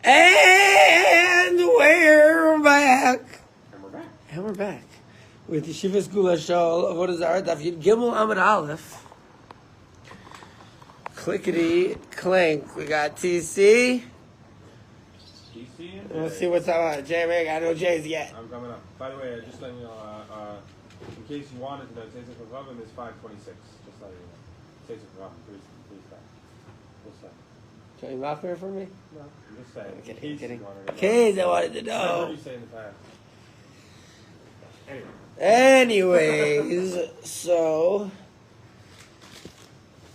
And we're back. And we're back. With Yeshivas Gula Shol of Avodah Zarah Daf Yud Gimel Amud Aleph. Clickety clink. We got TC. Let's see what's up. Jay Rig, I know Jay's yet. I'm coming up. By the way, just letting you know, in case you wanted to know, Tzeitzik Chachamim is 526. Just letting you know. Tzeitzik Chachamim, please stop. We'll stop. Can you mouth here for me? No, I'm just saying. I'm kidding. In case I wanted to I know. heard you say in the past.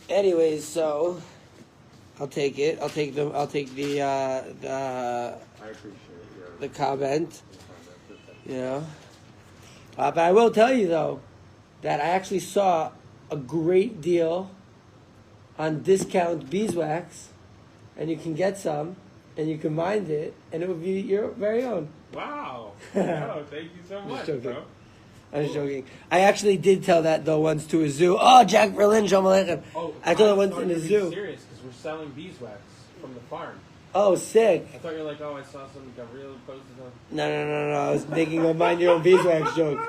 Anyways, so I'll take it. I'll take the I appreciate the comment. You know, but I will tell you though that I actually saw a great deal on discount beeswax, and you can get some, and you can mind it, and it would be your very own. Wow! Oh, thank you so much, bro. I was joking. I actually did tell that though once to a zoo. Oh, Jack Berlin, Shalom Aleichem. Oh, I told it once in the zoo. Serious, because we're selling beeswax from the farm. Oh, sick. I thought you were like, oh, I saw some Gabriel posted on. No. I was making a mind your own beeswax joke.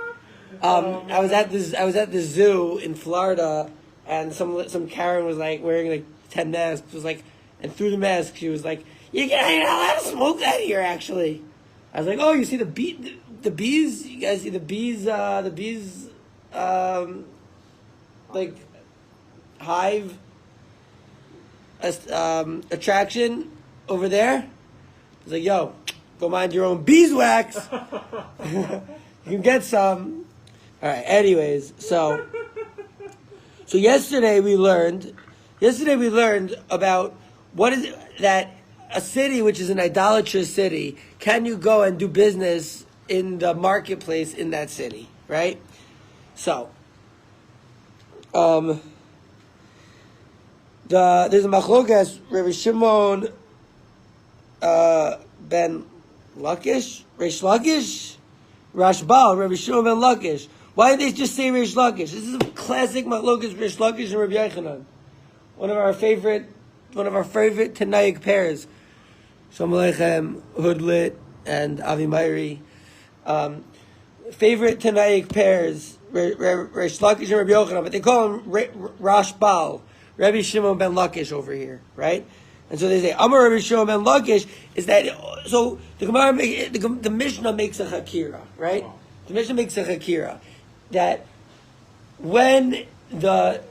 I was at the zoo in Florida, and some Karen was like wearing like 10 masks. Was like, and through the mask she was like, you're not allowed to smoke that here. Actually, I was like, oh, you see the bees? You guys see the bees? Like hive attraction over there. I was like, yo, go mind your own beeswax. You can get some. All right. Anyways, so yesterday we learned about what is it that a city which is an idolatrous city, can you go and do business in the marketplace in that city, right? So, there's a machlokas, Rabbi Shimon ben Lakish, Reish Lakish, Rashbal, Rabbi Shimon ben Lakish. Why did they just say Reish Lakish? This is a classic machlokas, Reish Lakish and Rabbi Yochanan. One of our favorite Tanaic pairs. Shalom Aleichem, Hudlit, and Avi Meiri. Favorite Tanaic pairs, Reish Lakish and Rabbi Yochanan, but they call him Rashbal, Rabbi Shimon ben Lakish over here, right? And so they say, Amar Rabbi Shimon ben Lakish is that, so the Gemara, the Mishnah makes a hakira, right? The Mishnah makes a hakira that when the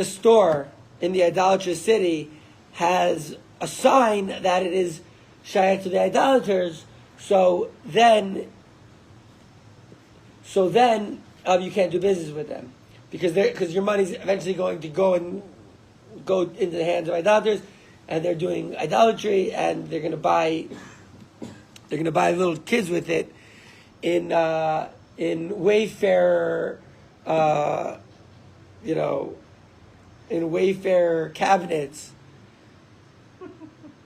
store in the idolatrous city has a sign that it is shayach to the idolaters, so then you can't do business with them because your money's eventually going to go into the hands of idolaters, and they're doing idolatry, and they're going to buy little kids with it in Wayfair, in Wayfair cabinets.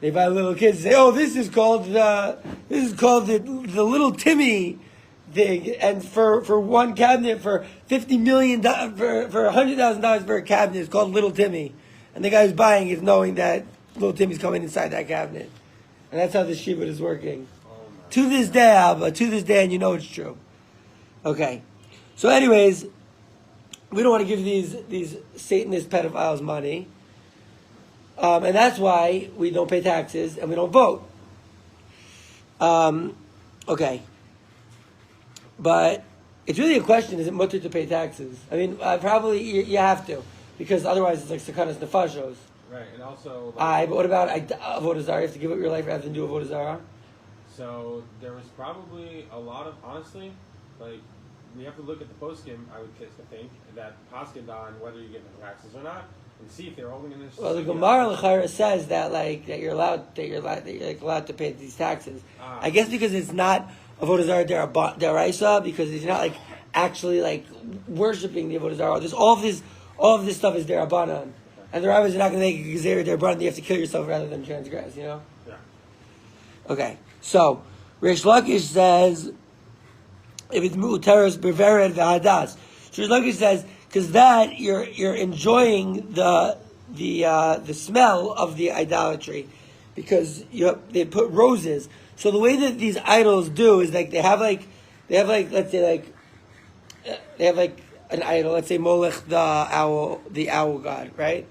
They buy little kids and say, "Oh, this is called the little Timmy thing," and for one cabinet for $50 million for $100,000 for a cabinet, it's called Little Timmy, and the guy who's buying is knowing that Little Timmy's coming inside that cabinet, and that's how the shibud is working. To this day, Abba, and you know it's true. Okay, so anyways, we don't want to give these Satanist pedophiles money. And that's why we don't pay taxes and we don't vote. Okay. But it's really a question, is it mutter to pay taxes? I mean, probably you have to, because otherwise it's like sakanas nefashos. Right, and also... but what about avodah zarah? You have to give up your life rather than do avodah zarah? So there was probably a lot of, honestly, like, we have to look at the poskim, I would think, that poskim on whether you get the taxes or not. And see if they're holding in this. Well, the Gemara L'chaira says that that you're allowed to pay these taxes. I guess because it's not avodah zarah deraisa, because it's not like actually like worshiping the avodah zarah. All of this stuff is derabanan, okay. And the rabbis are not going to make it because derabanan. You have to kill yourself rather than transgress. You know. Yeah. Okay, so Reish Lakish says if it's mu'teres bevered v'hadas. Reish Lakish says, because that you're enjoying the the smell of the idolatry, because they put roses. So the way that these idols do is like they have like let's say like they have like an idol. Let's say Molech, the owl god, right?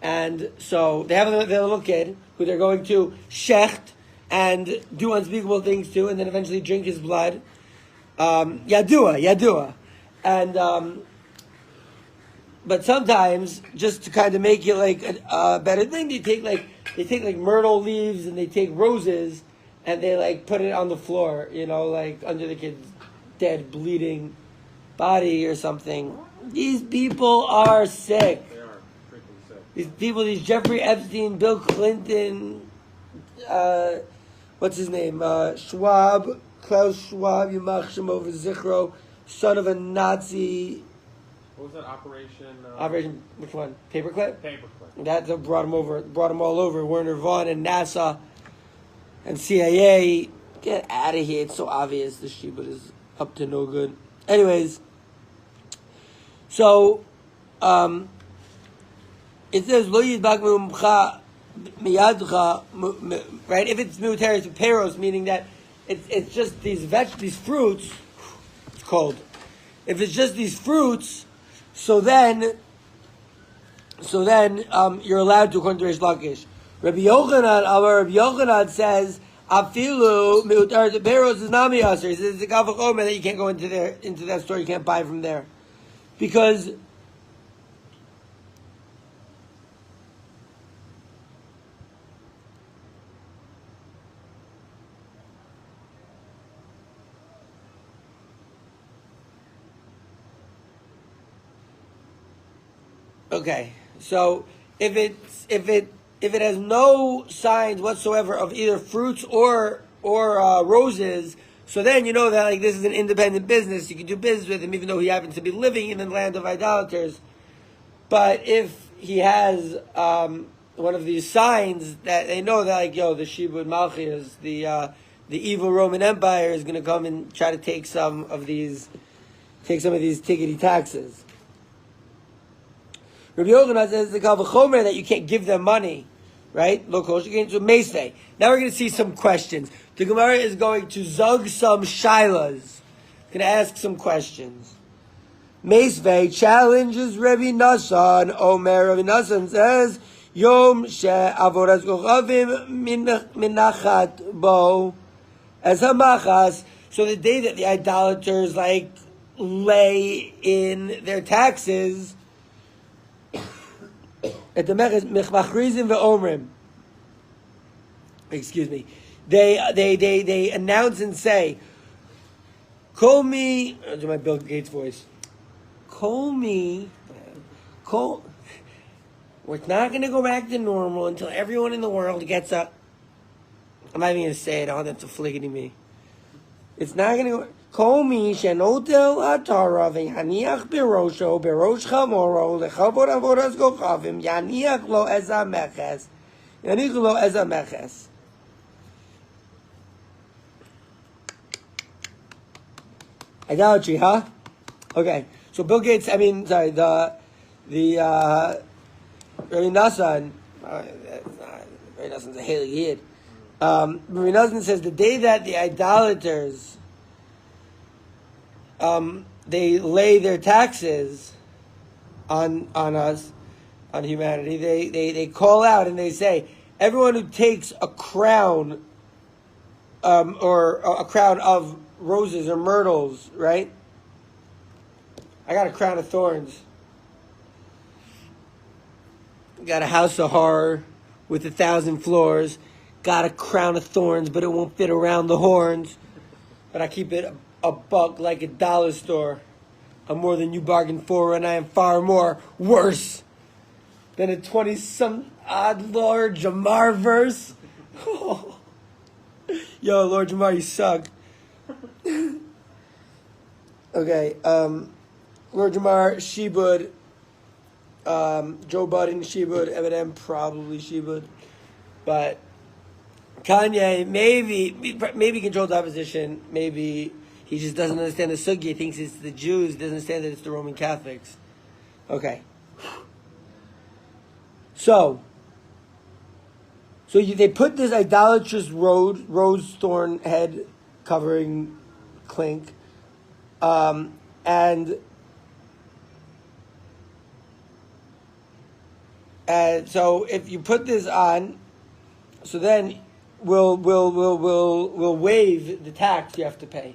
And so they have their little kid who they're going to shecht and do unspeakable things to, and then eventually drink his blood. Yadua. And but sometimes, just to kind of make it like a better thing, they take like myrtle leaves and they take roses and they like put it on the floor, like under the kid's dead, bleeding body or something. These people are sick. They are freaking sick. These people, these Jeffrey Epstein, Bill Clinton, what's his name? Klaus Schwab, Yamach Shemo V'Zichro, son of a Nazi. What was that operation? Operation, which one? Paperclip? Paperclip. That brought them all over. Werner Vaughn and NASA and CIA. Get out of here. It's so obvious the Shibud is up to no good. Anyways, so it says Lo Yidbak Me'umcha Miyadcha, right? If it's military to peros, meaning that it's just these fruits. It's cold. If it's just these fruits, so then you're allowed to according to Reish Lakish. Rabbi Yochanan says Afilu Meutar to peros is nami aser. He says it's a kavach omer that you can't go into that store. You can't buy from there because. Okay, so if it has no signs whatsoever of either fruits or roses, so then you know that like this is an independent business. You can do business with him, even though he happens to be living in the land of idolaters. But if he has one of these signs that they know that like the Shibud Malchus, the evil Roman Empire is going to come and try to take some of these tickety taxes. Rabbi Yochanan says the kavachomer that you can't give them money, right? Lo kol shekein to meisvei. Now we're going to see some questions. The Gemara is going to zug some shilas. Going to ask some questions. Meisvei challenges Rabbi Nassan. Omer Rabbi Nassan says Yom she avodas kochavim minachat bo as hamachas. So the day that the idolaters like lay in their taxes. At the mechmachrizim ve'omrim, excuse me, they announce and say, "Call me." Do my Bill Gates voice. Call me. Call. We're not going to go back to normal until everyone in the world gets up. I'm not even going to say it. I want them to fliggity me. It's not going to go. Call me shenotel atara ve'haniach berosho berosh chamoro lechavod avodas gochavim yaniach lo ez hameches yanich lo ez hameches. Idolatry, huh? Okay, so Bill Gates. The Rabbi Nassan. Rabbi Nassan's a Haley Yid. Rabbi Nassan says the day that the idolaters they lay their taxes on us, on humanity. They call out and they say, everyone who takes a crown, or a crown of roses or myrtles, right? I got a crown of thorns. Got a house of horror with 1,000 floors. Got a crown of thorns, but it won't fit around the horns. But I keep it a buck like a dollar store. I'm more than you bargained for, and I am far more worse than a 20-some odd Lord Jamar verse. Yo, Lord Jamar, you suck. Okay, Lord Jamar, Shibud, Joe Budden, Shibud, Eminem, probably Shibud, but Kanye, maybe controlled opposition, maybe he just doesn't understand the sugya. He thinks it's the Jews, doesn't understand that it's the Roman Catholics. Okay. So they put this idolatrous rose thorn head covering clink, and so if you put this on, so then we'll waive the tax you have to pay.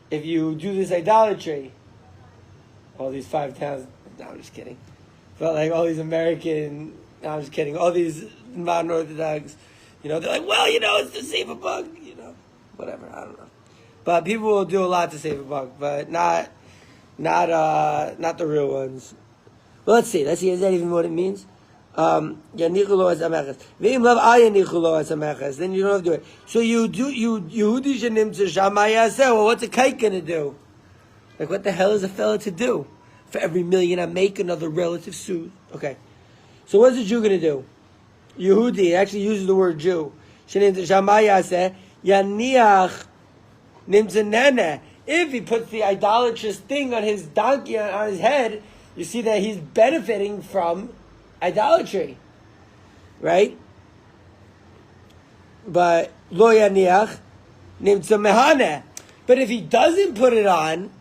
If you do this idolatry, all these 5 towns. No, I'm just kidding. But like all these American. No, I'm just kidding. All these non-Orthodox, they're like, well, it's to save a buck, whatever. I don't know. But people will do a lot to save a buck, but not the real ones. Well, let's see. Is that even what it means? Then you don't have to do it. So well, what's a kite gonna do? Like, what the hell is a fella to do? For every million I make, another relative sues. Okay. So what's a Jew gonna do? Yehudi actually uses the word Jew. If he puts the idolatrous thing on his donkey, on his head, you see that he's benefiting from idolatry, right? But lo yaniach nimtza mehane. But if he doesn't put it on,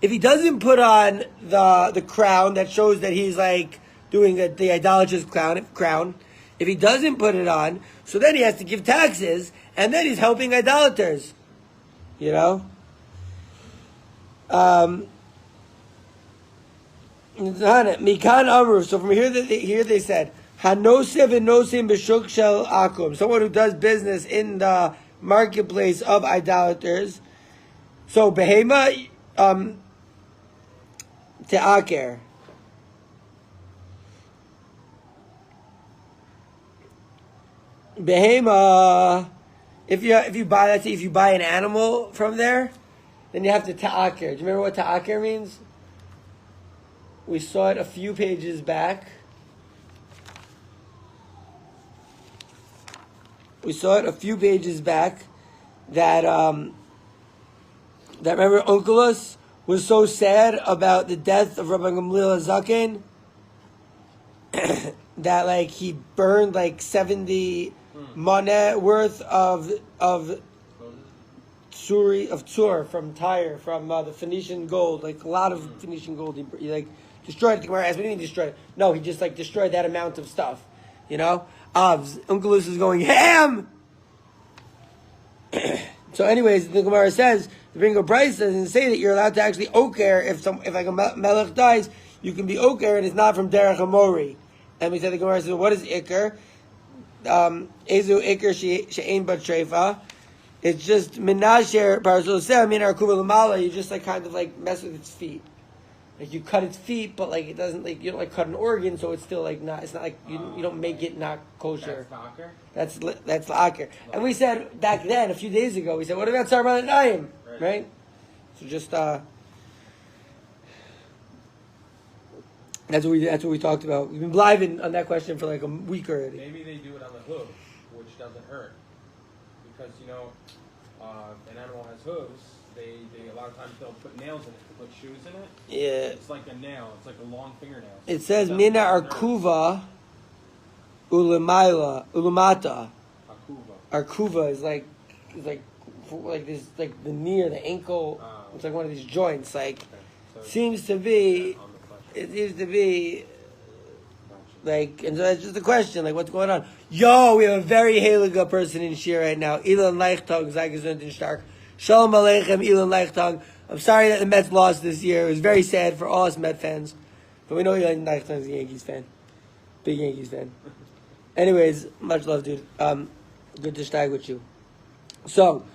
the crown that shows that he's like doing the idolatrous crown, if he doesn't put it on, so then he has to give taxes, and then he's helping idolaters. Mikan Amru. So from here they said, Hanosev and Nosim B'Shuk Shel Akum. Someone who does business in the marketplace of idolaters. So Behema Te'aker. Behema. If you buy an animal from there, then you have to ta'aker. Do you remember what ta'aker means? We saw it a few pages back. That remember Onkelos was so sad about the death of Rabbi Gamliel Zaken that like he burned like 70 money worth of Tsur from Tyre, from the Phoenician gold, like a lot of Phoenician gold. He like destroyed. The Gemara asked, "What do you mean destroyed?" No, he just like destroyed that amount of stuff. Onkelos is going ham. So, anyways, the Gemara says the bring a Bryce doesn't say that you're allowed to actually oker if like a melech dies, you can be oker and it's not from derech hamori. And we said the Gemara says, well, what is iker? Ezu iker she'ein bat treifa. It's just menasher parasol seh min arkuva lamala. You just like kind of like mess with its feet. Like you cut its feet, but like it doesn't like you don't like cut an organ, so it's still like not. It's not like you don't make it not kosher. That's the aker. And we said back then, a few days ago, we said, what about Sarban and Naim? Right? So just that's what we talked about. We've been bliving on that question for like a week already. Maybe they do it on the hoof, which doesn't hurt, because an animal has hooves. They a lot of times they'll put nails in it, to put shoes in it. Yeah. It's like a nail. It's like a long fingernail. It says mina arkuva ulamata. Arkuva is like this, like the knee or the ankle. It's like one of these joints. Like so seems to be like, and so that's just the question. Like, what's going on? Yo, we have a very Haliga person in Shir right now. Ilan Leichtag, Zagazund and Stark. Shalom Aleichem, Ilan Leichtag. I'm sorry that the Mets lost this year. It was very sad for all us Met fans. But we know Ilan Leichtag is a Yankees fan. Big Yankees fan. Anyways, much love, dude. Good to Shteig with you. So,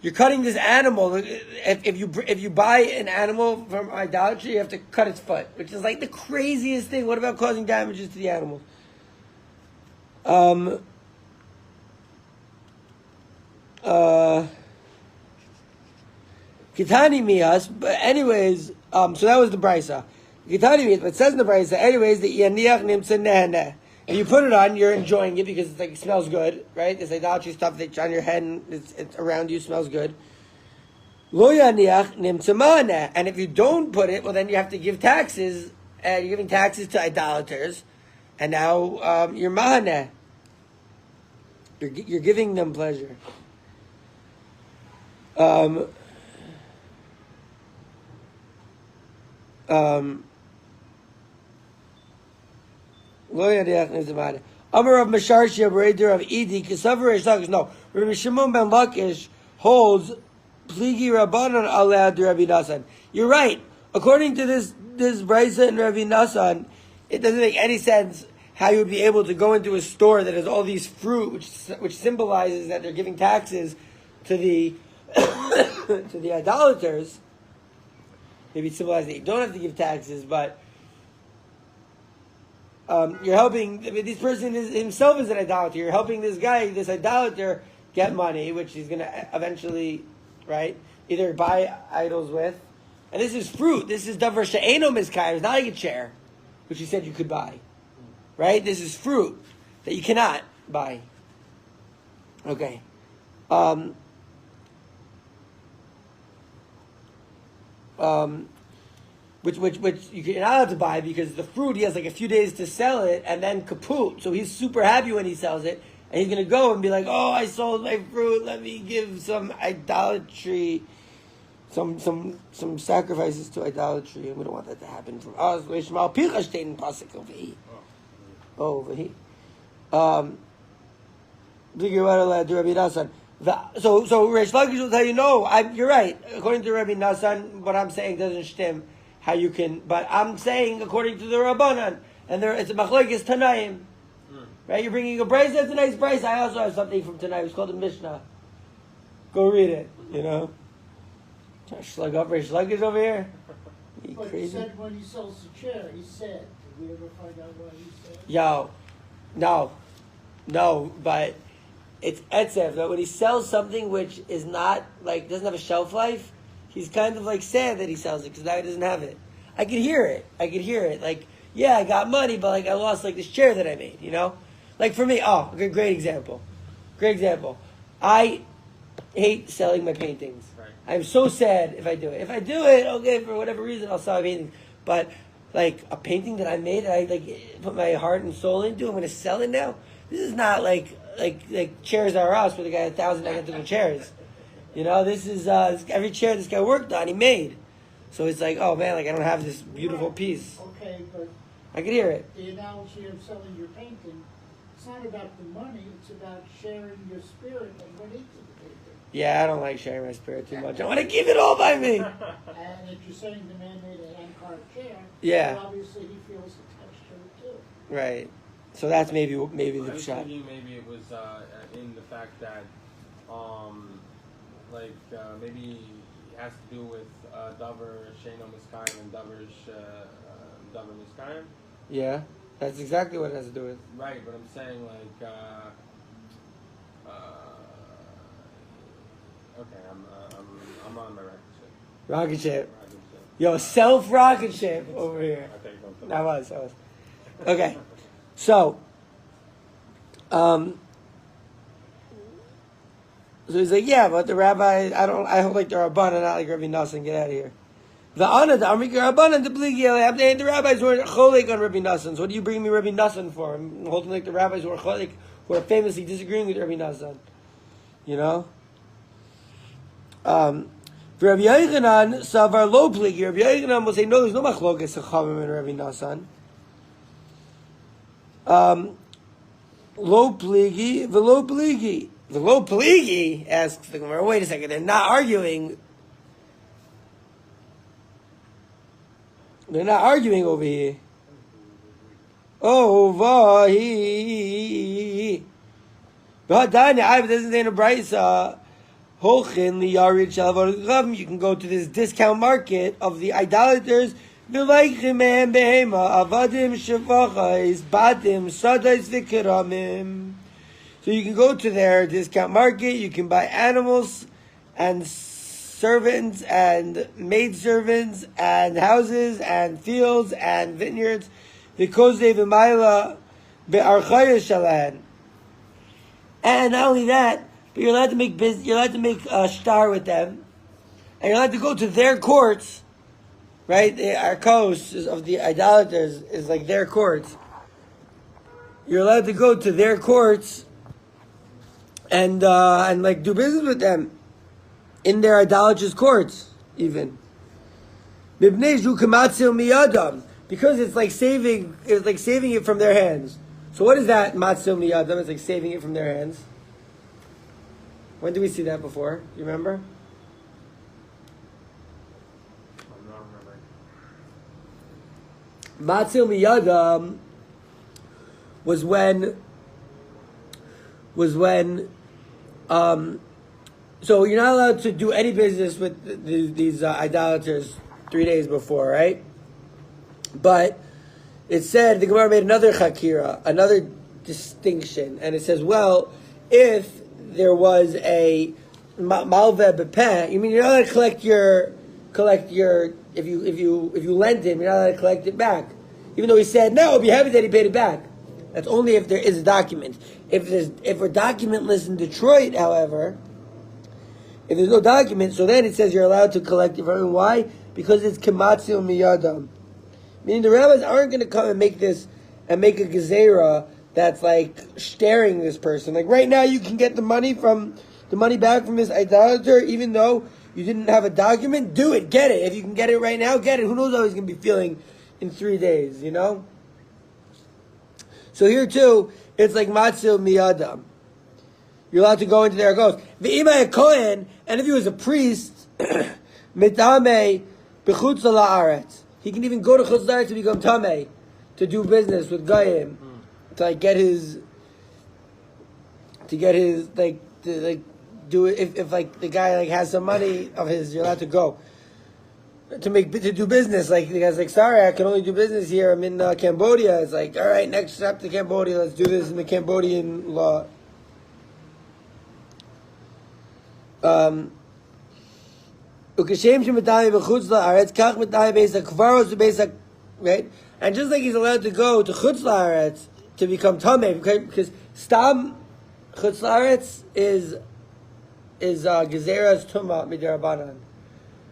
you're cutting this animal. If you buy an animal from idolatry, you have to cut its foot, which is like the craziest thing. What about causing damages to the animal? Kitani mias, but anyways, so that was the brisa. Kitani mias, but it says in the brisa, anyways, the yaniach nimtza nehene. If you put it on, you're enjoying it because it smells good, right? This idolatry stuff that's on your head and it's around you smells good. Lo yaniach nimtza mana. And if you don't put it, well, then you have to give taxes. You're giving taxes to idolaters. and now you're mahaneh. You're giving them pleasure. Amar of Masharshia Bereder of Edi Kisavar Reish Lakish. No, Rabbi Shimon ben Lakish holds Pligi Rabbanon Alad Rabbi Nasan. You're right. According to this Brisa and Rabbi Nasan, it doesn't make any sense how you would be able to go into a store that has all these fruit, which symbolizes that they're giving taxes to the to the idolaters. Maybe it symbolizes that you don't have to give taxes, but you're helping. I mean, this person himself is an idolater. You're helping this guy, this idolater, get money, which he's going to eventually, right, either buy idols with. And this is fruit. This is davar she'eino mizkayim. It's not like a chair, which he said you could buy. Right? This is fruit that you cannot buy. Okay. Which you're not allowed to buy because the fruit, he has like a few days to sell it and then kaput. So he's super happy when he sells it. And he's going to go and be like, oh, I sold my fruit. Let me give some idolatry, some sacrifices to idolatry. And we don't want that to happen from us. Over here. So Reish Lakish will tell you, no, you're right. According to Rabbi Nasan, what I'm saying doesn't stem how you can, but I'm saying according to the Rabbanan, and it's a machlokes Tanaim. Right? You're bringing a brace, that's a nice brace. I also have something from tonight. It's called a Mishnah. Go read it, you know. Trying to slug up Reish Lakish over here. You but crazy? He said when he sells the chair, he said. Did we ever find out what he said? Yo, no, but it's etzev. That when he sells something which is not, like, doesn't have a shelf life, he's kind of like sad that he sells it because now he doesn't have it. I could hear it. Like, yeah, I got money, but like I lost like this chair that I made, you know? Like for me, great example. I hate selling my paintings. Right. I'm so sad if I do it. If I do it, okay, for whatever reason, I'll sell my paintings. But like a painting that I made, that I like put my heart and soul into, I'm going to sell it now. This is not like Chairs R Us where the guy had 1,000 identical chairs. You know, this is every chair this guy worked on, he made. So it's like, oh man, like I don't have this beautiful piece. Okay, but I could hear it. the analogy of selling your painting, it's not about the money, it's about sharing your spirit and what into the painting. Yeah, I don't like sharing my spirit too much. I want to keep it all by me. And if you're saying the man made a hand-carved chair, Yeah. well, obviously he feels attached to it too. Right. So that's maybe I the was shot. thinking maybe it was in the fact that, maybe it has to do with davar she'eino miskayim and davar miskayim. Yeah, that's exactly what it has to do with. Right, but I'm saying like, okay, I'm on my rocket ship. Rocket ship. Rocket ship. Yo, self-rocket ship over here. Okay, go. That was. Okay. So he's like, yeah, but the rabbi, I hold like the Rabbanan, not like Rabbi Nassan, get out of here. The rabbis were cholik on Rabbi Nassan. So what do you bring me Rabbi Nassan for? I'm holding like the rabbis who are cholik, who are famously disagreeing with Rabbi Nassan. You know? Rabbi Yochanan savar lo pligi. Rabbi Yochanan will say, no, there's no machlokas chachamim and Rabbi Nassan. Lo pligi, velo pligi. Velo pligi, asks the Gemara. Wait a second, they're not arguing. They're not arguing over here. Oh, vahi. But Danya, doesn't say in a brisa. Holchin liyarid shalavar. You can go to this discount market of the idolaters. V'leichim mehem behema avadim shevachais badim sadais v'kiramim. So you can go to their discount market. You can buy animals and servants and maidservants and houses and fields and vineyards. Because they v'mayla be'archayas shalahan. And not only that, but you're allowed to make business. You're allowed to make a star with them, and you're allowed to go to their courts. Right, our coast of the idolaters is like their courts, you're allowed to go to their courts and like do business with them in their idolatrous courts, even. Because it's like saving it from their hands. So what is that matzil miyadam? It's like saving it from their hands. When did we see that before? You remember? I'm not remembering. Matzil miyadam was when so you're not allowed to do any business with these idolaters 3 days before, right? But it said, the Gemara made another chakira, another distinction, and it says, well, if there was a malveh bepeh, you mean you're not allowed to collect your if you lent him, you're not allowed to collect it back. Even though he said no, it'd be happy that he paid it back. That's only if there is a document. If we're documentless in Detroit, however, if there's no document, so then it says you're allowed to collect it from him. Why? Because it's kematzil miyadam. Meaning the rabbis aren't going to come and make a gezerah that's like staring this person. Like right now, you can get the money back from this idolater, even though you didn't have a document. Do it, get it. If you can get it right now, get it. Who knows how he's going to be feeling in 3 days? You know. So here too, it's like matzil miyadam. You're allowed to go into their goes. V'imay a kohen, and if he was a priest, mitame b'chutz la'aretz. He can even go to chutz la'aretz to become tamei, to do business with goyim, to like get his like to like do it. If like the guy like has some money of his, you're allowed to go to do business. Like the guy's like, sorry, I can only do business here. I'm in Cambodia. It's like, all right, next step to Cambodia. Let's do this in the Cambodian law. Right? And just like he's allowed to go to Chutz La'aretz to become Tameh, because Stam Chutz La'aretz is Gezerah's Tumah Midirabanan.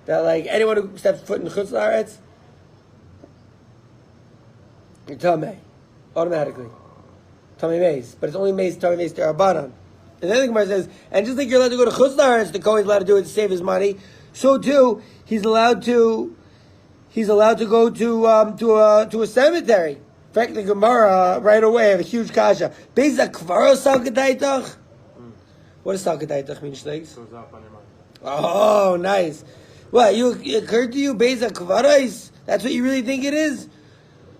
That like anyone who steps foot in Chutz La'aretz, you're Tameh. Automatically. Tameh Meis. But it's only Tameh Meis Dirabanan. And then the Gemara says, and just like you're allowed to go to Chutz La'aretz, the Kohen's allowed to do it to save his money, so too, he's allowed to go to a cemetery. In fact, the Gemara right away have a huge kasha. What does Salkadaitach mean, Shteigin? Goes up on your mind. Oh, nice. What, it occurred to you, Beza Kvarais? That's what you really think it is?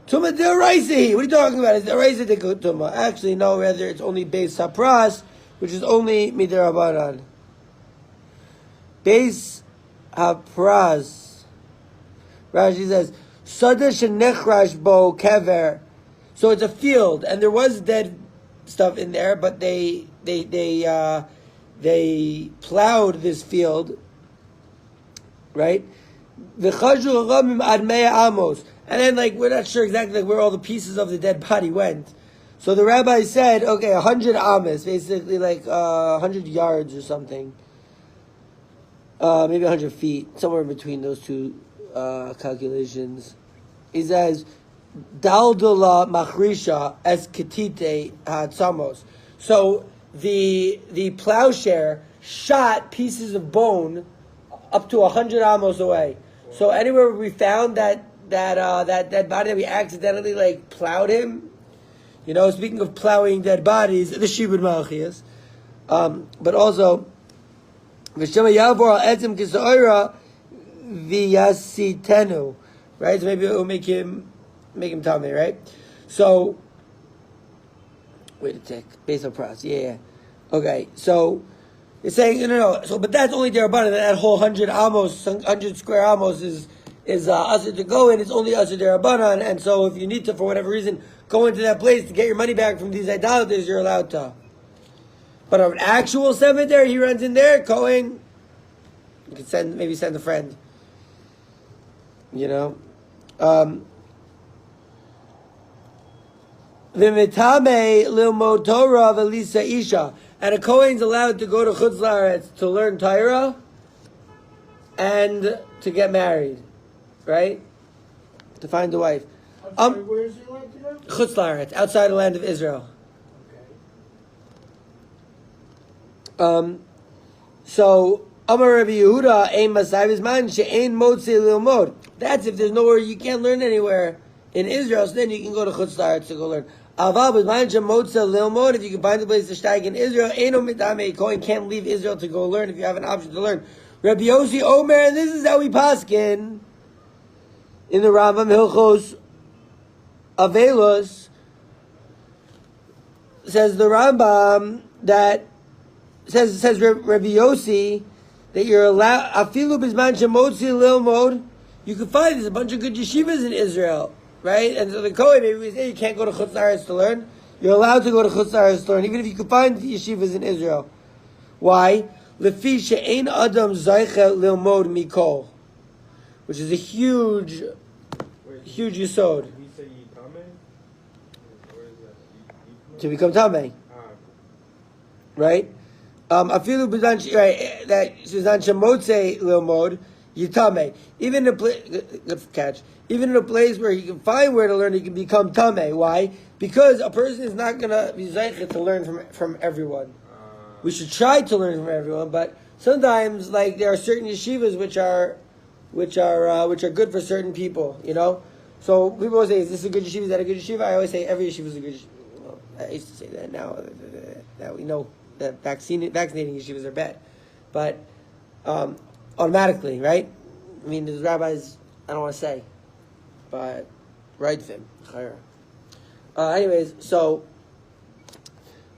Tuma Deraisi. What are you talking about? Is Deraisi de Tuma? Actually, no, rather it's only Beis Sapras, which is only Midirabanan. Beis Hapras. Rashi says, Sada Shenechrash Bo Kever. So it's a field, and there was dead stuff in there, but they plowed this field, right? V'chashu Ramim Ad Mea Amos. And then, like, we're not sure exactly where all the pieces of the dead body went. So the rabbi said, okay, 100 amos, basically like 100 yards or something. Maybe 100 feet, somewhere in between those two calculations. He says, Daldula Machrisha es Ketite Hatzamos. So the plowshare shot pieces of bone up to 100 amos away. So anywhere we found that dead body that we accidentally like plowed him, you know, speaking of plowing dead bodies, the Shibud Malchias, but also V'shema Yavor Etzim Kisoira V'yasitenu, right? So maybe it will make him tell me, right? So wait a tick, based on pros, yeah. Okay, so it's saying no. So, but that's only Derabanan. That whole 100 square amos is usher to go in. It's only usher Derabanan, and so if you need to, for whatever reason, go into that place to get your money back from these idolaters, you're allowed to. But an actual cemetery, he runs in there, Kohen, you could send a friend. You know? V'mitame lilmod Torah v'lisa isha. And a Kohen's allowed to go to Chutz La'aretz to learn Torah and to get married. Right? To find a wife. I'm sorry, where is he allowed to go? Chutz La'aretz, outside the land of Israel. Okay. So Amar Rabbi Yehuda, Ein Masai Bisman She'ein Motzi Lilmod. That's if there's nowhere you can't learn anywhere in Israel. So then you can go to Chutz La'aretz to go learn. Aval Bisman She'motzi Lilmod. If you can find a place to Shteigin in Israel, Eino Midame Kohen can't leave Israel to go learn if you have an option to learn. Rabbi Yossi Omer, and this is how we paskin in the Rambam Hilchos Avelos. Says the Rambam that says Rabbi Yossi that you're allowed afilu bisman shemotzi lilmod. You can find there's a bunch of good yeshivas in Israel, right? And so the Kohen, maybe we say you can't go to Chutz La'aretz to learn. You're allowed to go to Chutz La'aretz to learn, even if you can find yeshivas in Israel. Why? Lefi she'ein adam zaycha lilmod mikol, which is a huge yesod. Did we say Yitame? Where is that? To become tamei, right? Afilu b'zan right that b'zan shemotze lilmod yitame. Even in a good catch. Even in a place where he can find where to learn, he can become tamei. Why? Because a person is not gonna be zeichet to learn from everyone. We should try to learn from everyone, but sometimes, like, there are certain yeshivas which are good for certain people, you know. So people always say, "Is this a good yeshiva? Is that a good yeshiva?" I always say every yeshiva is a good yeshiva. Well, I used to say that. Now we know that vaccinating yeshivas are bad, but automatically, right? I mean, there's rabbis I don't want to say, but right them. Anyways, so.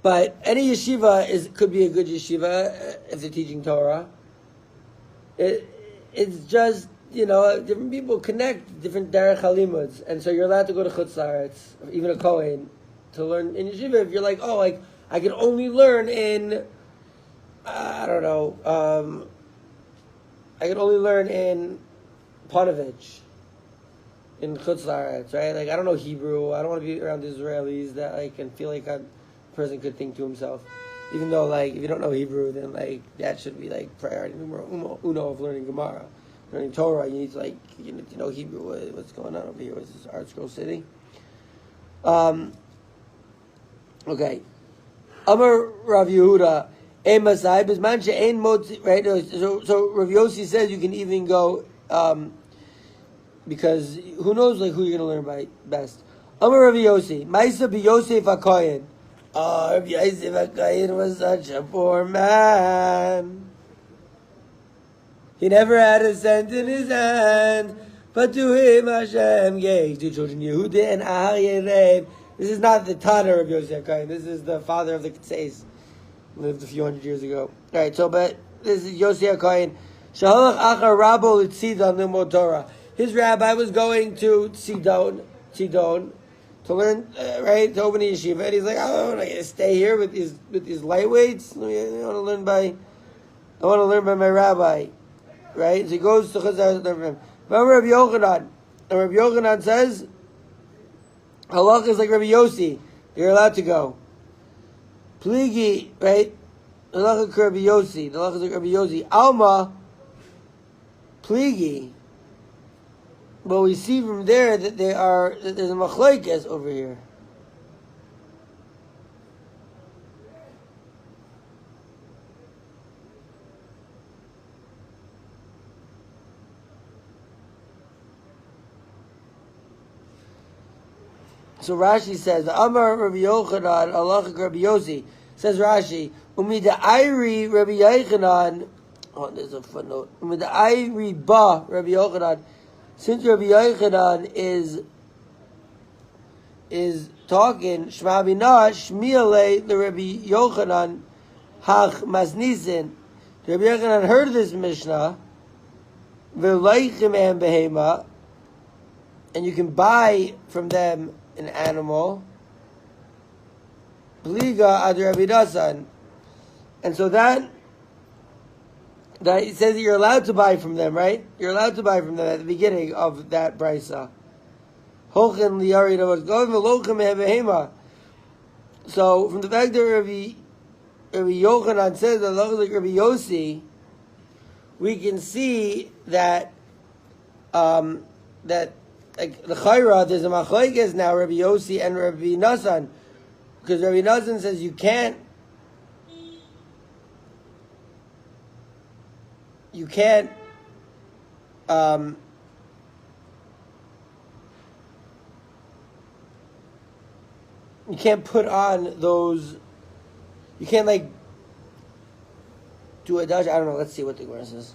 But any yeshiva could be a good yeshiva if they're teaching Torah. It's just, you know, different people connect different derech halimuds, and so you're allowed to go to Chutz La'aretz, even a Kohen, to learn in yeshiva. If you're like, oh, like I can only learn in, I don't know, I can only learn in Panovich, in Chutz La'aretz, right? Like I don't know Hebrew. I don't want to be around Israelis that I can feel like person could think to himself, even though, like, if you don't know Hebrew, then, like, that should be, like, priority numero uno of learning Gemara. Learning Torah, you need to know Hebrew. What's going on over here? What's this Art Scroll City? Okay. Amar Rav Yehuda, Masai, Bisman she'ein motzi, right? So Rav Yossi says you can even go, because who knows, like, who you're going to learn by best. Amar Rav Yossi, Maisa b'Yosef HaKoyen. Oh, Rabbi Yosef HaKoyen was such a poor man. He never had a cent in his hand, but to him Hashem gave two children, Yehuda and Ahayerev. This is not the Tana of Yosef HaKoyen. This is the father of the Ketseis. Lived a few hundred years ago. Alright, so, but this is Yosef HaKoyen. Shahalach achar rabo l'tzidon limod Torah. His rabbi was going to Tzidon, to learn, right, to open a yeshiva, and he's like, oh, I gotta stay here with these lightweights. I want to learn by my rabbi, right? So he goes to Chazar to learn from him. Remember Rabbi Yochanan, and Rabbi Yochanan says, halach is like Rabbi Yossi, you're allowed to go. Pligi, right? Halach is like Rabbi Yossi. Halach is like Rabbi Yossi. Alma, pligi. But we see from there that there's a machlokes over here. So Rashi says, Amar Rabbi Yochanan, Halachik Rabbi Yossi, says Rashi, Umida Ayri Rabbi Yochanan, oh, there's a footnote, Umida Ayri Ba Rabbi Yochanan, since Rabbi Yochanan is talking, Shema Binah, Shmiele, the Rabbi Yochanan, Hach Masnisin. Rabbi Yochanan heard this Mishnah, V'leichim and behema, and you can buy from them an animal, Bliga ad Rabbi Dasan. And so that it says that you're allowed to buy from them, right? You're allowed to buy from them at the beginning of that brisa. Holchen liyari was going velochem behema. So from the fact that Rabbi Yochanan says that like Rabbi Yossi, we can see that that like the Chayra, there's a machlokes now, Rabbi Yossi and Rabbi Nasan, because Rabbi Nasan says you can't you can't put on those. You can't like do a dodge. I don't know. Let's see what the Gemara says.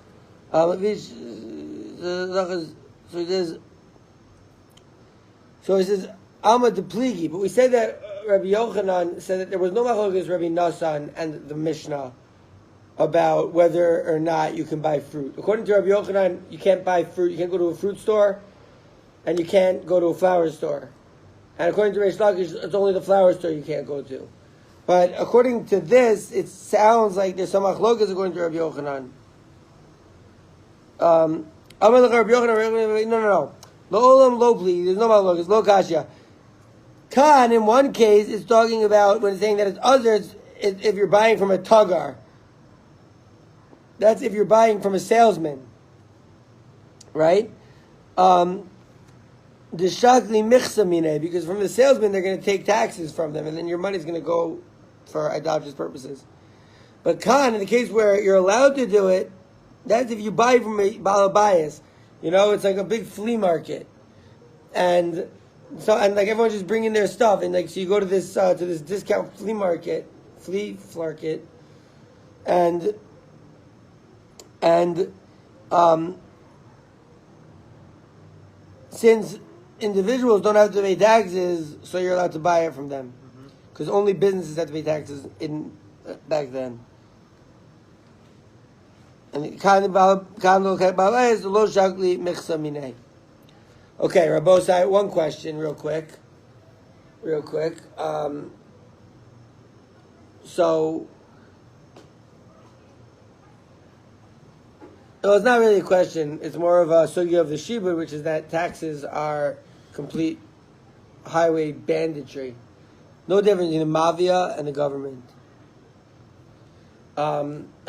So he says Alma Depligi, but we said that Rabbi Yochanan said that there was no machlokas Rabbi Nasan and the Mishnah about whether or not you can buy fruit. According to Rabbi Yochanan, you can't buy fruit. You can't go to a fruit store, and you can't go to a flower store. And according to Reish Lakish, it's only the flower store you can't go to. But according to this, it sounds like there's some machlokas according to Rabbi Yochanan. No. Lo olam lo pli. There's no machlokas. Lo kasha. Khan, in one case, is talking about when it's saying that it's others. If you're buying from a tagar, that's if you're buying from a salesman, right? The shakli michsamine, because from the salesman they're going to take taxes from them, and then your money's going to go for idolatrous purposes. But Khan, in the case where you're allowed to do it, that's if you buy from a balabayas. You know, it's like a big flea market, and like everyone's just bringing their stuff, and like so you go to this discount flea market, and since individuals don't have to pay taxes, so you're allowed to buy it from them, because only businesses have to pay taxes back then. And okay, Rabosai, one question, real quick. So, well, it's not really a question. It's more of a sugya of the shibud, which is that taxes are complete highway banditry. No difference between the mafia and the government. I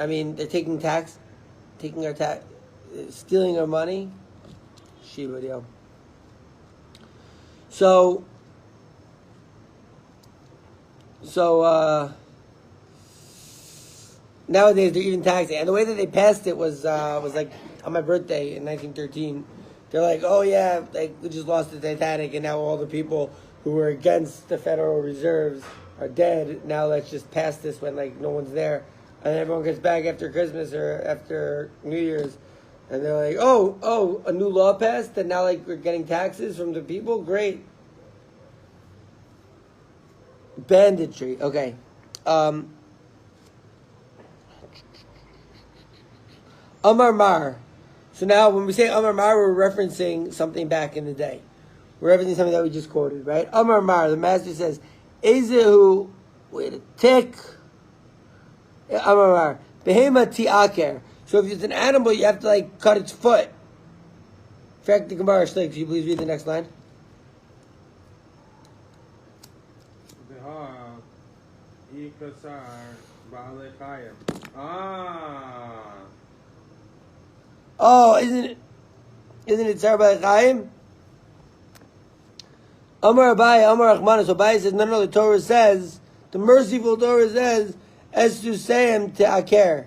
mean, they're taking stealing our money. Shibud, yo. So nowadays they're even taxing, and the way that they passed it was like on my birthday in 1913. They're like, oh yeah, like we just lost the Titanic, and now all the people who were against the Federal Reserves are dead. Now let's just pass this when like no one's there, and then everyone gets back after Christmas or after New Year's, and they're like, oh, a new law passed, and now like we're getting taxes from the people. Great. Banditry. Okay. Amar Mar. So now when we say Amar Mar, we're referencing something back in the day. We're referencing something that we just quoted, right? Amar Mar, the master says, Ezehu, wait a tick. Amar Mar. Behema ti'aker. So if it's an animal, you have to like cut its foot. In fact, the Gemara Shteigin, could you please read the next line? Oh, isn't it Tzar Ba'alei Chaim? Amar Abai, Amar Achmanis. So Abai says, no, the Torah says, the merciful Torah says, Esuseim te'aker.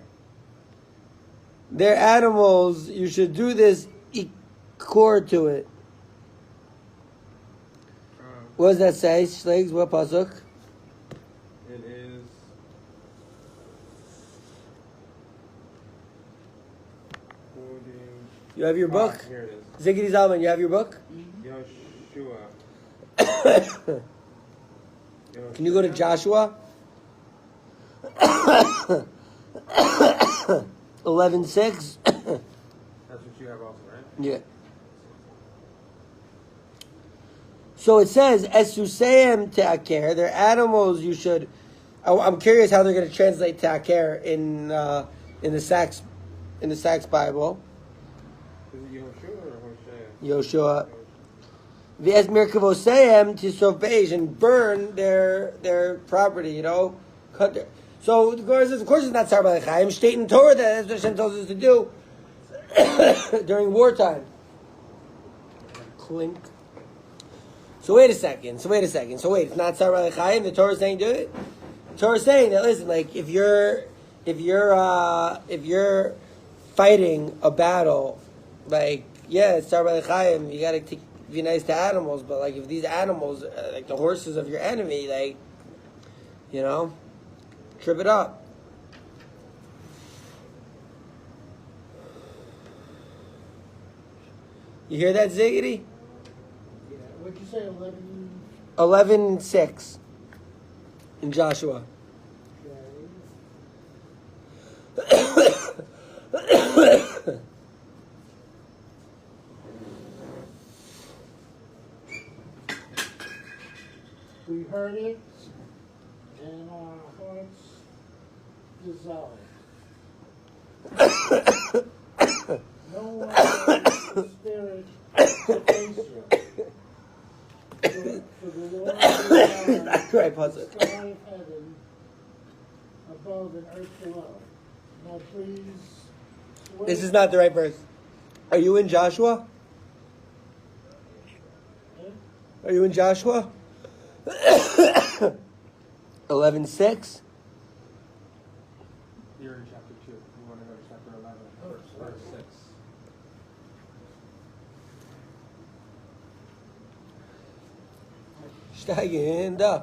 They're animals, you should do this, ikor to it. What does that say, Shleigs? What pasuk? It is. You have your book? Here it is. Ziggity Zalman, you have your book? Yoshua. Can you go to Joshua? 11:6. That's what you have also, right? Yeah. So it says, Esuseim te'aker. They're animals you should... I'm curious how they're going to translate te'aker in the Sachs Bible. Is it Yoshua or Yoshua. Hosea? V'es mirkavoseim tisofeish, and burn their property, you know? Cut their... So the Gemara says, of course it's not Tzar Ba'alei Chaim. State in Torah that's what Hashem tells us to do during wartime. clink. So wait a second. So wait, it's not Tzar B'alei Chayim. The Torah is saying do it. The Torah is saying that listen, like if you're fighting a battle, like yeah, it's Tzar B'alei Chayim. You gotta be nice to animals, but like if these animals, like the horses of your enemy, like trip it up. You hear that, Ziggity? Yeah. What'd you say, 11? 11:6 in Joshua. We heard it, and our hearts dissolved. No one has the spirit to face you. For the Lord is God, Right, pause the it. sky of heaven above and earth below. Now please swear. This is not the right verse. Are you in Joshua? Are you in Joshua? 11:6. You're in chapter 2. You want to go to chapter 11, verse 6. Shteigin da.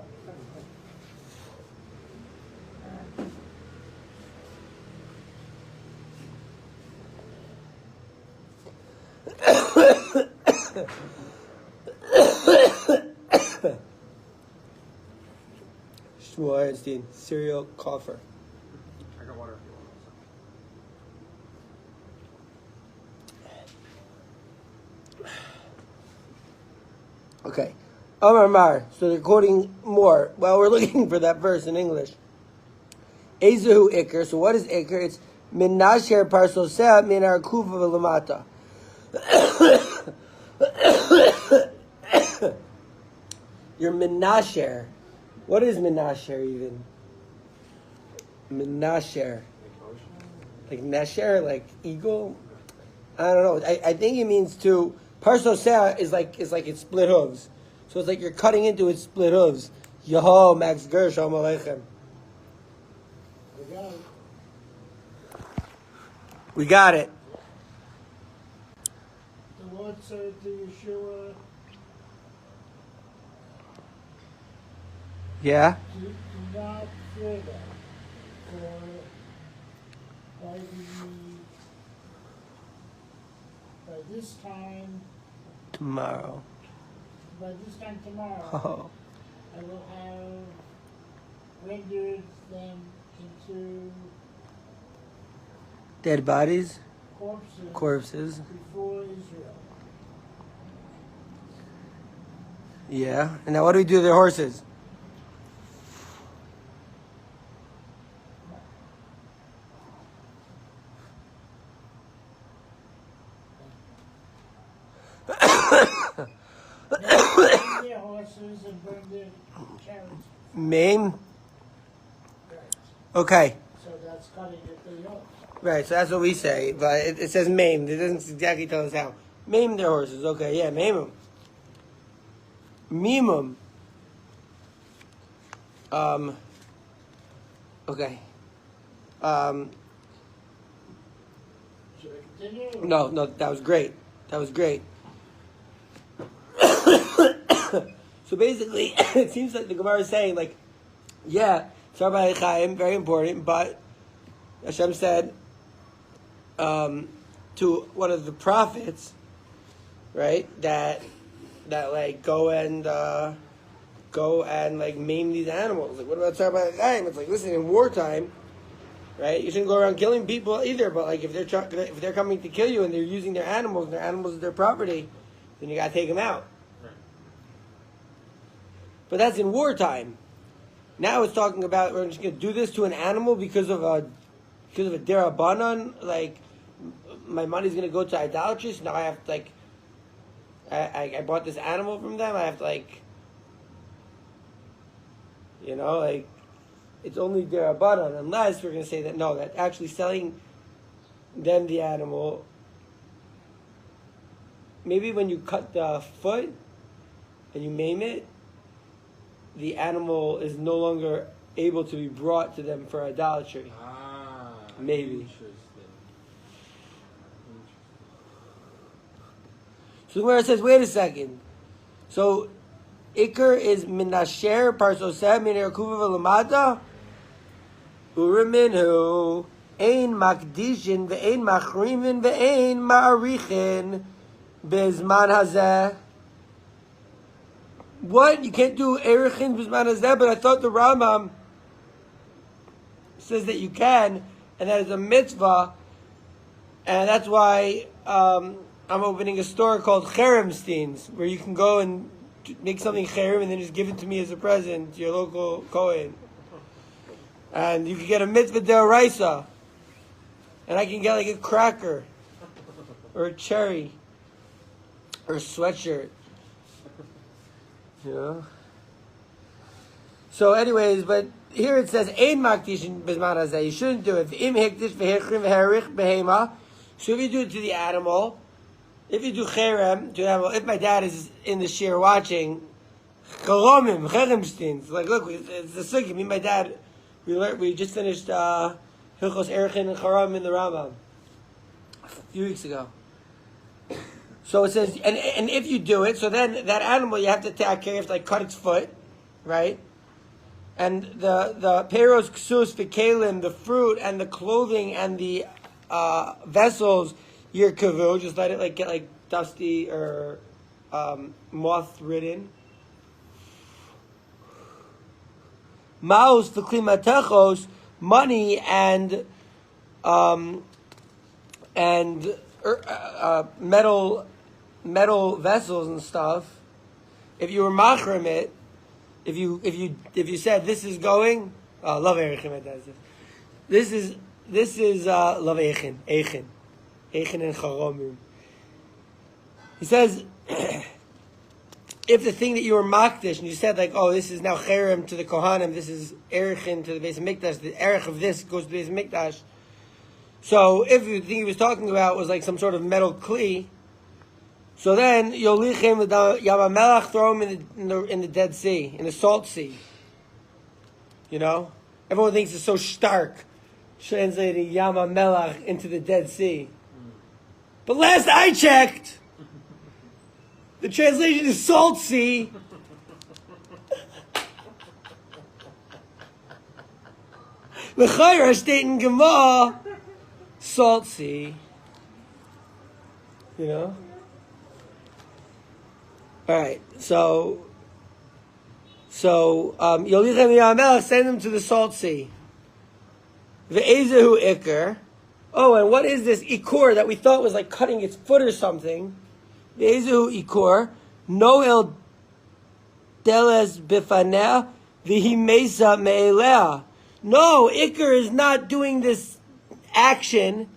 Shmuel Einstein, serial coffer. I got water if you want. Okay. Amar Mar. So they're quoting more. Well, we're looking for that verse in English. Ezehu Iker. So what is Iker? It's min nasher parsoseh min arkuva v'lamata. You're minasher. What is minasher even? Minasher. Like nesher, like eagle? I don't know. I think it means to parsoseh is like it's split hooves. So it's like you're cutting into its split hooves. Yo, Max Gersh, Shalom Aleichem. We got it. The Lord said to Yeshua, Yeah? do not fear them, for by this time Tomorrow. tomorrow, Oh. I will have rendered them into Dead bodies? corpses before Israel. Yeah. And now what do we do to their horses? Burn their horses and burn their chariots. Maim? Right. Okay. So that's cutting at the yoke. Right, so that's what we say, but it says maim. It doesn't exactly tell us how. Maim their horses. Okay, yeah, maim them. Meme them. Okay. Should I continue? No, that was great. That was great. So basically, it seems like the Gemara is saying, like, yeah, Tzar B'alei Chayim, very important, but Hashem said to one of the prophets, right, that like go and like maim these animals. Like, what about Tzar B'alei Chayim? It's like, listen, in wartime, right, you shouldn't go around killing people either. But like, if they're coming to kill you and they're using their animals, and their animals is their property, then you gotta take them out. Right. But that's in wartime. Now it's talking about we're just gonna do this to an animal because of a derabanan. Like, my money's gonna go to idolatrous. Now I have to, like, I bought this animal from them. I have to, like, like, it's only derabanan, unless we're gonna say that no, that actually selling them the animal maybe when you cut the foot and you maim it, the animal is no longer able to be brought to them for idolatry. Ah, maybe. Interesting. So where it says, wait a second. So Iker is minasher parsoseh min erkuva v'lamata uriminhu ein makdishin ve'ein machrimin ve'ein ma'arichin bezman hazeh. What? You can't do erichin bezman hazeh, but I thought the Rambam says that you can, and that is a mitzvah, and that's why I'm opening a store called Cheremstein's, where you can go and make something cherem and then just give it to me as a present to your local Kohen. And you can get a mitzvah deoraisa, and I can get like a cracker, or a cherry, or a sweatshirt. You know? So anyways, but here it says, Ein makdishin bezman hazeh. You shouldn't do it. Im hekdish v'hechrim v'herich behema. So if you do it to the animal, if you do cherem to the animal, if my dad is in the shir watching, chalomim, cheremsteins, like look, it's the sugi. Me and my dad, we just finished Hilchos Erichin and Charam in the Rambam a few weeks ago. So it says, and if you do it, so then that animal you have to take care, you have to like cut its foot, right? And the peros ksus v'kelim, the fruit and the clothing and the vessels, your kavu, just let it like get like dusty or moth ridden. Maus v'klimatechos, money and metal vessels and stuff. If you were machrim it, if you said this is going, love Erichin does this. This is love Eichin and Charomim. He says, if the thing that you were makdish and you said like, oh, this is now cherem to the Kohanim, this is Erichin to the Beis Hamikdash, the Erich of this goes to the Beis Hamikdash. So if the thing he was talking about was like some sort of metal kli, so then yolichem Yamamelach, throw him in the Dead Sea, in the Salt Sea. You know, everyone thinks it's so stark, translating Yamamelach into the Dead Sea. But last I checked, the translation is Salt Sea. L'chayra Shteigin Gemara, Salt Sea. You know. All right, so Yolichem Yamelach, send them to the Salt Sea. Ve'ezehu Iker. Oh, and what is this Ikur that we thought was like cutting its foot or something? Ve'ezehu Ikur. Noel Deles Bifaneh V'himesa Me'elea. No, Iker is not doing this action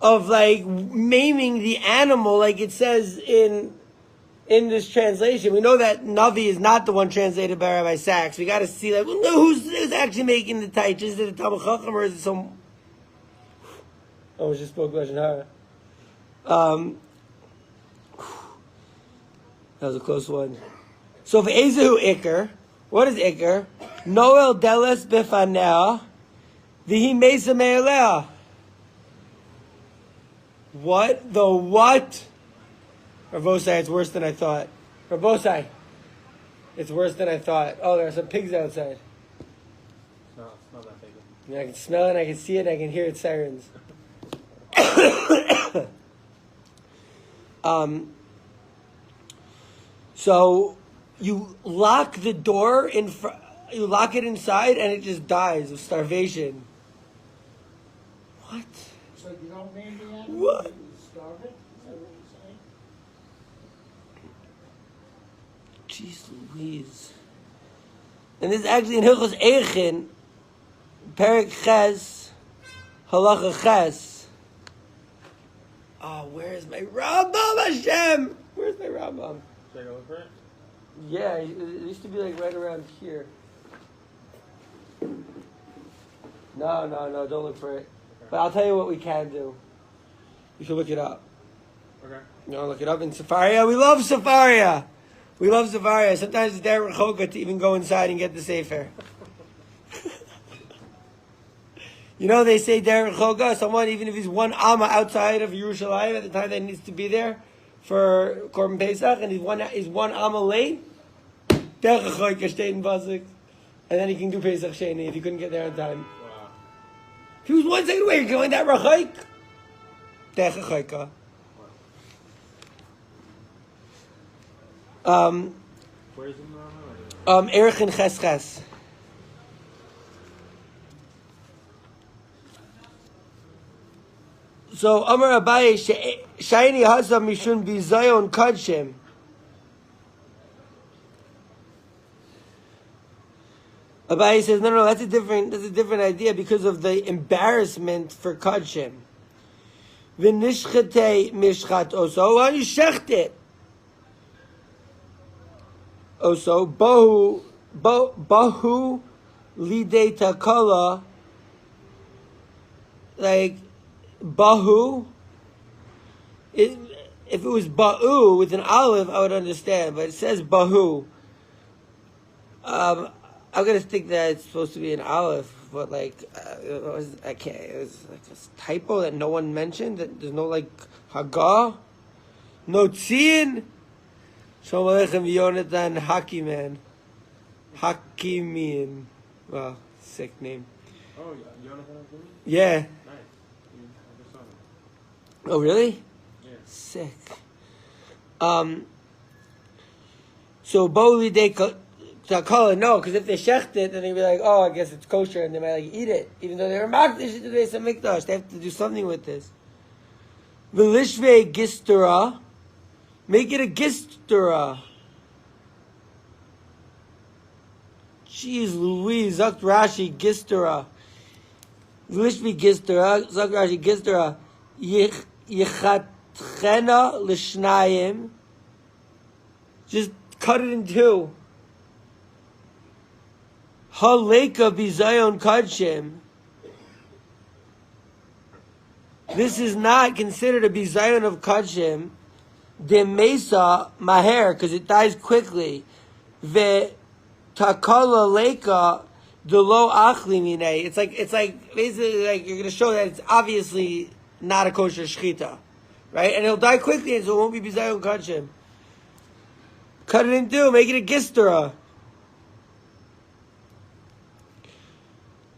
of like maiming the animal like it says in this translation. We know that Navi is not the one translated by Rabbi Sachs. We got to see like, well, no, who's actually making the taich? Is it a Talmud Chacham or is it some? Oh, we just spoke Lashon Hara. That was a close one. So for Ezehu Iker, what is Iker? Noel Deles Bifaneh V'hi Mesa Me'elea. What? The what? Rabosai, it's worse than I thought. Rabosai, it's worse than I thought. Oh, there are some pigs outside. Smell that bacon. Yeah, I can smell it, I can see it, I can hear its sirens. So you lock the door you lock it inside, and it just dies of starvation. What? So you don't name the animal? What? You starve it? Is that what you're saying? Jeez Louise. And this is actually in Hilchos Eichin, Perek Ches, Halacha Ches. Oh, where is my Rambam, Hashem? Where's my Rambam? Should I go look for it? Yeah, it used to be like right around here. No, don't look for it. But I'll tell you what we can do. You should look it up. Okay. You know, look it up in Safaria. We love Safaria. We love Safaria. Sometimes it's there rechoka to even go inside and get the sefer. You know, they say der rechoka, someone, even if he's one amma outside of Yerushalayim at the time that he needs to be there for Korban Pesach, and he's one amma late, der rechoka Shteigin pasuk, and then he can do Pesach Sheni if he couldn't get there on time. Wow. If he was 1 second away, you're going that rechoka. Der rechoka. Where is it now? Erech and Ches. So Amar Abaye Shayni Hazam Mishun Bizayon Kadshim. Abaye says no, that's a different idea because of the embarrassment for Kadshim. V'nishchate mishchat oso. Why you shecht it? Also, bahu lidei takala, like bahu. If it was ba'u with an olive, I would understand, but it says bahu. I'm gonna think that it's supposed to be an olive, but like I can't. It was like a typo that no one mentioned. That there's no like haga, no tzin. Shalom Aleichem Yonatan Hakiman. Hakimin. Well, sick name. Oh, Jonathan Hakimi? Yeah. Nice. I just saw him. Oh, really? Yeah. Sick. So, Boli de Takala, no, because if they shecht it, then they'd be like, oh, I guess it's kosher, and they might like eat it. Even though they're makdish to the Beis HaMikdash. They have to do something with this. V'lishvei gistera. Make it a gistera. Jeez Louise, Zakt Rashi gistera. Lishmi gistera, Zakt Rashi gistera. Yechatchena l'shnayim. Just cut it in two. Haleka bizayon kadshim. This is not considered a bizayon of kadshim. De mesa maher, because it dies quickly. Ve takala leka de lo achli mine. It's like basically like you're going to show that it's obviously not a kosher shchita, right? And it'll die quickly, and so it won't be bizayon kadshim. Cut it in two, make it a gistera.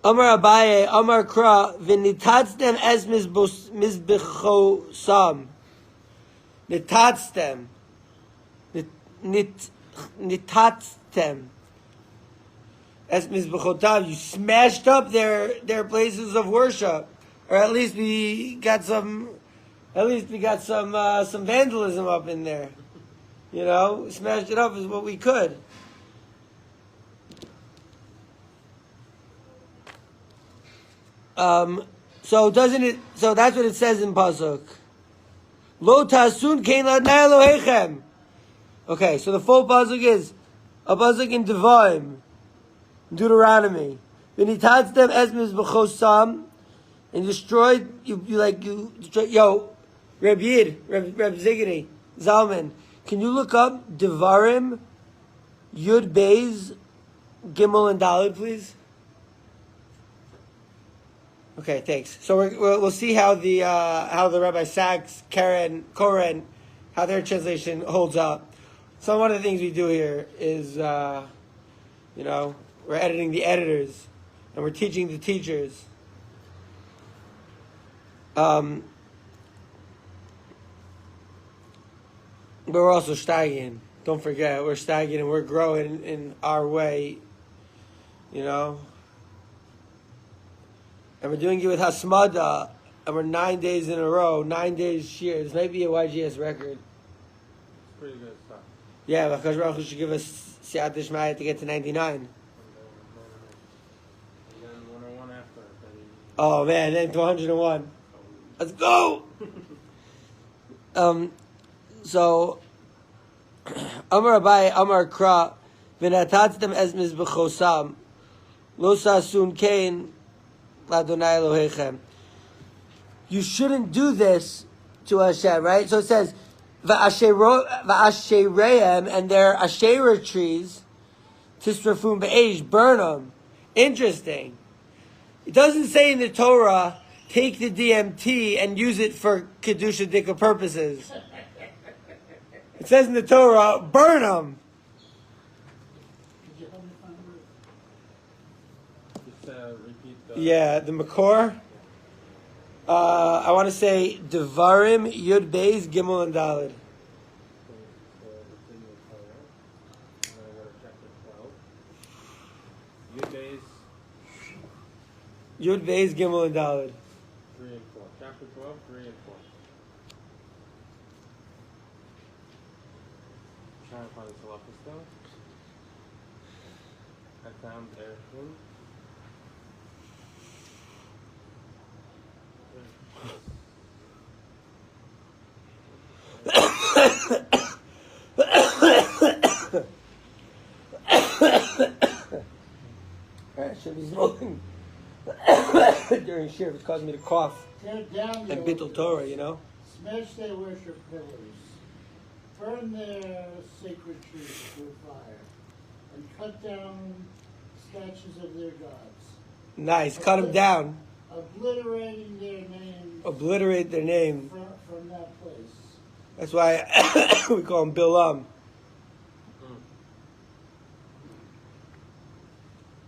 Amar Abaye, Amar Kra, v'nitatztem es mizbecho sam. Nitatztem. Nitatztem. Es mizbechotav. You smashed up their places of worship, or at least we got some vandalism up in there. You know, smashed it up is what we could. So that's what it says in Pasuk. Lo tasun kein ladnei Elohechem. Okay, so the full Pasuk is a Pasuk in Devarim, Deuteronomy. V'nitatztem es mizbechosam, and destroyed Reb Yid, Reb Zigri, Zalman. Can you look up Devarim, Yud Beis, Gimel and Daled, please? Okay, thanks. So we'll see how the Rabbi Sachs, Koren, how their translation holds up. So one of the things we do here is, we're editing the editors, and we're teaching the teachers. But we're also Shteigin. Don't forget, we're Shteigin and we're growing in our way, And we're doing it with Hasmada, and we're 9 days in a row, 9 days shear. This might be a YGS record. It's pretty good stuff. Yeah, because Baruch Hu should give us Siyat Dishmaya to get to 99. And then 101 after. Oh man, then to 101. Let's go! So, Amar Abai, Amar Kra, V'natatztem es mizbechosam, Lo sasun kein l'Adonai Elohechem. You shouldn't do this to Hashem, right? So it says, Va'ashereim, and their Asherah trees, Tisrafum Be'esh, burn them. Interesting. It doesn't say in the Torah, take the DMT and use it for Kedusha Dika purposes. It says in the Torah, burn them. Could you help me find it? Just repeat the. Yeah, the Makor. I want to say Devarim, Yud Beis, Gimel, and Dalid. It's in the Torah. And then I go to chapter 12. Yud Beis, Gimel, and Dalid. 3 and 4. Chapter 12, 3 and 4. Trying to find the Salafis though. I found everything. I should be smoking during Shir. It's causing me to cough. Tear down And the Bittul Torah, you know? Smash their worship pillars. Burn their sacred trees with fire. And cut down statues of their gods. Nice. Cut them down. Obliterating their names Obliterate their name. from that place. That's why we call him Bilam.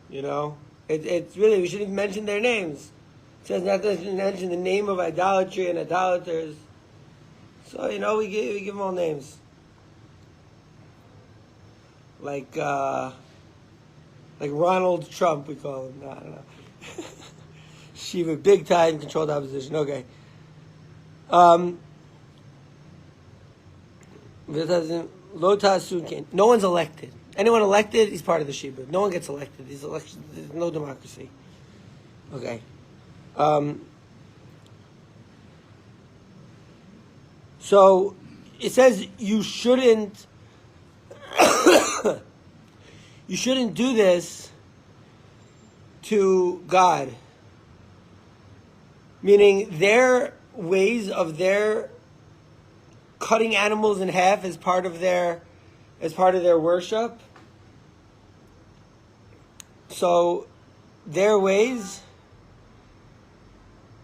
You know? It's really, we shouldn't even mention their names. It says not to mention the name of idolatry and idolaters. So, you know, we give them all names. Like Ronald Trump, we call him. No, I don't know. Shiva, big time controlled opposition. Okay. No one's elected. Anyone elected, he's part of the Shiva. No one gets elected. These elections, there's no democracy. Okay. So it says you shouldn't you shouldn't do this to God. Meaning their ways of their cutting animals in half as part of their worship. So their ways,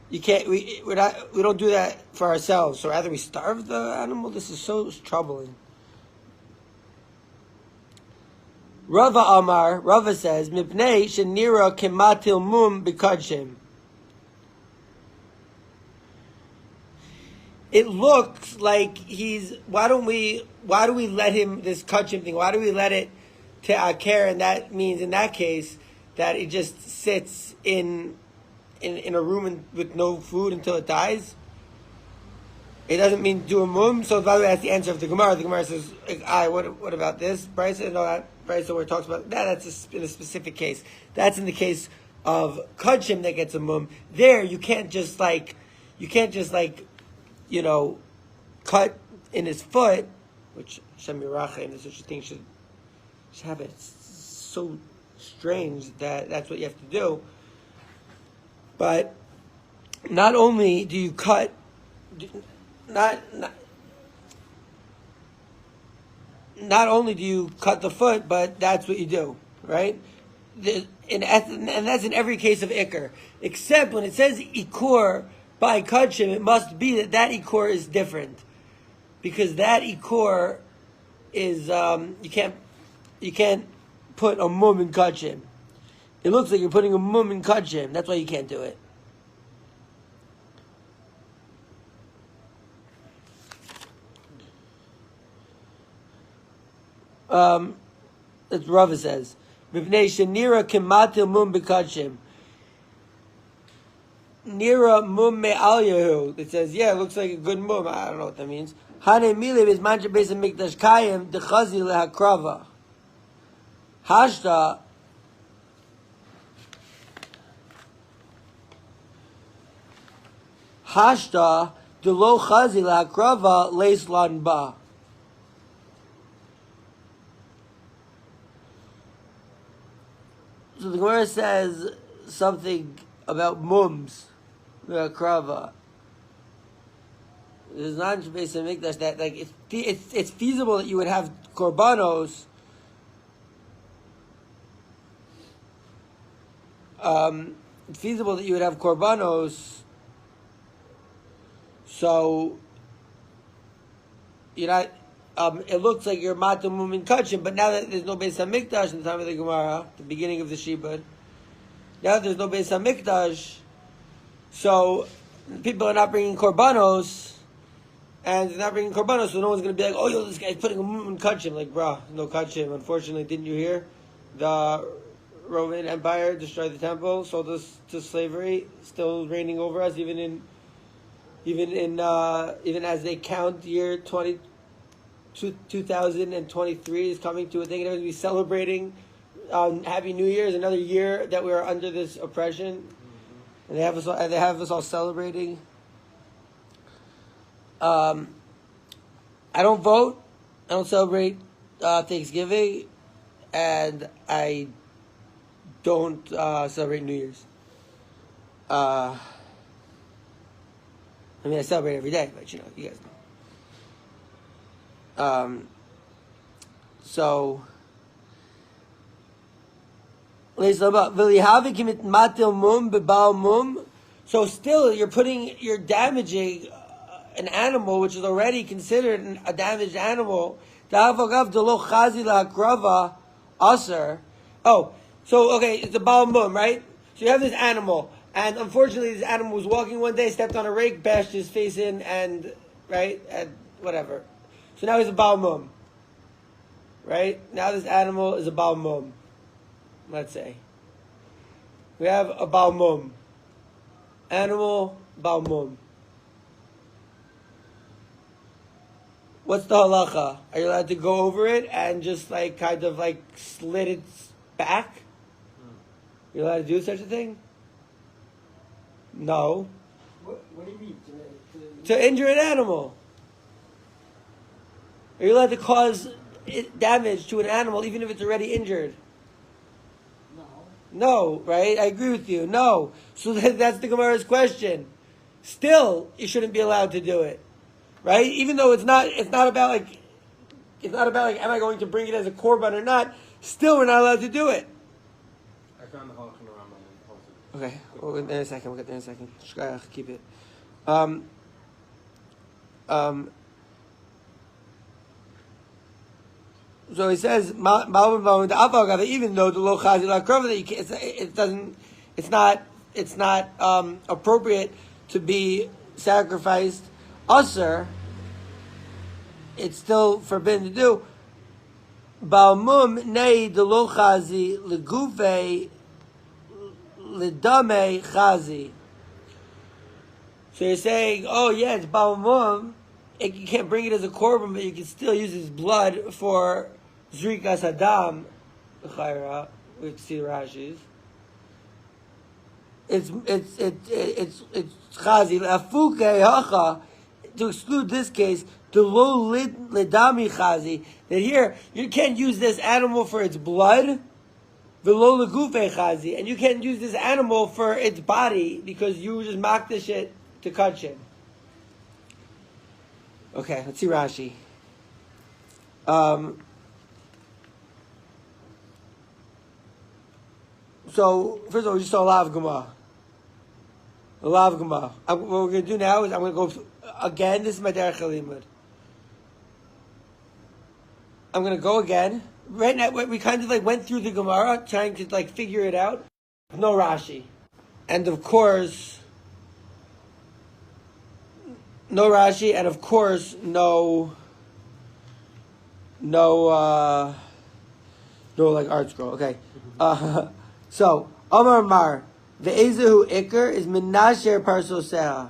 you can't. We don't do that for ourselves. So rather we starve the animal. This is so troubling. Rava says, "Mipnei shenira kematil mum b'kadshim." It looks like he's. Why do we let him this kachim thing? Why do we let it to aker? And that means in that case that it just sits in a room with no food until it dies. It doesn't mean do a mum. So by the way, that's the answer of the Gemara. The Gemara says, what about this? Bryce said, no, that Bryce where it talks about that's in a specific case. That's in the case of kachim that gets a mum. There, you can't just cut in his foot, which Shem Yirachim and such a thing should have it. It's so strange that that's what you have to do. But not only do you cut, not only do you cut the foot, but that's what you do, right? And that's in every case of ikar, except when it says ikur by kachim, it must be that ikur is different, because that ikur is you can't put a mum in kachim. It looks like you're putting a mum in kachim. That's why you can't do it. That's Rava says. Mipnei shenira kematil mum b'kachim. Nira mum me'al yehu. It says, yeah, it looks like a good mum. I don't know what that means. Hane milev is mancha beis mikdash kayim dechazi lehakrava. Hashta delo chazi lehakrava leis lan ba. So the Gemara says something about mums, the krava. There's not in Beis Hamikdash that like it's feasible that you would have korbanos. It's feasible that you would have korbanos. So you're not. It looks like you're matamum in kachim, but now that there's no Beis Hamikdash in the time of the Gemara, the beginning of the Shibud, now that there's no Beis Hamikdash, so people are not bringing korbanos, and they're not bringing korbanos, so no one's going to be like, oh, yo, this guy's putting a mum in kachim. Like, bruh, no kachim. Unfortunately, didn't you hear? The Roman Empire destroyed the temple, sold us to slavery, still reigning over us, even as they count year 2023 is coming to a thing, and everyone's be celebrating Happy New Year's, another year that we are under this oppression, and they have us all celebrating. I don't vote, I don't celebrate Thanksgiving, and I don't celebrate New Year's. I mean, I celebrate every day, but you guys know. So still you're damaging an animal which is already considered a damaged animal. Oh, so okay, it's a Baal Mum, right? So you have this animal, and unfortunately this animal was walking one day, stepped on a rake, bashed his face in, and whatever. So now he's a Baal Mum. Right? Now this animal is a Baal Mum. Let's say. We have a Baal Mum. Animal, Baal Mum. What's the halacha? Are you allowed to go over it and just kind of slit its back? You're allowed to do such a thing? No. What do you mean? To injure an animal. Are you allowed to cause damage to an animal even if it's already injured? No. No, right? I agree with you. No. So that's the Gemara's question. Still, you shouldn't be allowed to do it. Right? Even though it's not about am I going to bring it as a korban or not, still we're not allowed to do it. I found the halach in the Rambam and posted it. Okay, we'll get there in a second. Shkayach, keep it. So he says, even though the lo chazi la krova, it's not appropriate to be sacrificed. Usher, it's still forbidden to do. Balmum nei de lo chazi legufe ledame chazi. So you're saying, oh yeah, it's balmum. You can't bring it as a korban, but you can still use his blood for zrikas hadam. Chayra, we see Rashi's. It's chazi afuke hacha. To exclude this case, the lo ledami chazi, that here you can't use this animal for its blood, the lo legufe chazi, and you can't use this animal for its body because you just mock this shit to kachim. Okay, let's see Rashi. So first of all, we just saw a lot of Gemara. What we're going to do now is I'm going to go again. This is my derech halimud. I'm going to go again. Right now, we kind of went through the Gemara, trying to figure it out. No Rashi, and of course, no Rashi, and of course, no art scroll. Okay, so Amar Mar. The Ezehu Iker is Menasher Parsoseha.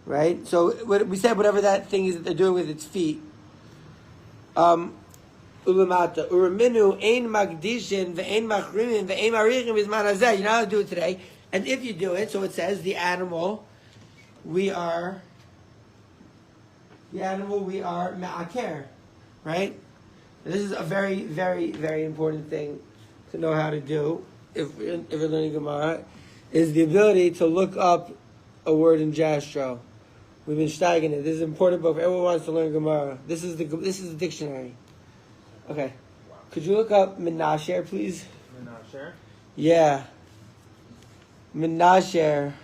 Right? So we said whatever that thing is that they're doing with its feet. Ulamata. Uraminu ein magdishin ve'ein machrimin ve'ein marichim bizman hazeh. You're not allowed to do it today. And if you do it, so it says the animal, we are me'aker, right? This is a very, very, very important thing to know how to do if we're learning Gemara, is the ability to look up a word in Jastro. We've been Shteigin it. This is an important book. Everyone wants to learn Gemara. This is the dictionary. Okay. Wow. Could you look up Menasher, please? Menasher? Yeah. Menasher.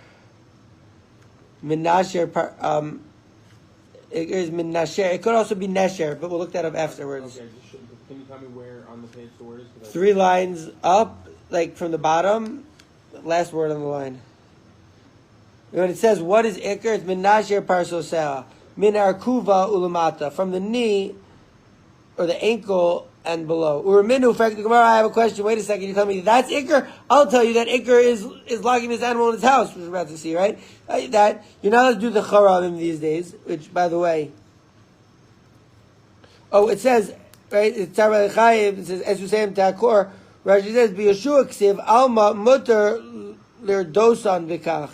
Menasher. It is Menasher. It could also be Nesher, but we'll look that up afterwards. Okay, can you tell me where on the page the word is? 3 lines up, like from the bottom, last word on the line. When it says, what is Iker? It's Menasher Parsosea. Min Arkuva Ulamata. From the knee, or the ankle, and below. Urminu, in fact, the Gemara, I have a question. Wait a second, you tell me that's Iker? I'll tell you that Iker is locking this animal in his house, which we're about to see, right? That you're not allowed to do the Charavim these days, which, by the way, it says, right, it's Tzar Chayim, it says, Esusayim Ta'akor, Rashi says, B'Yeshua Ksiv, Alma Mutter Lirdosan V'kach.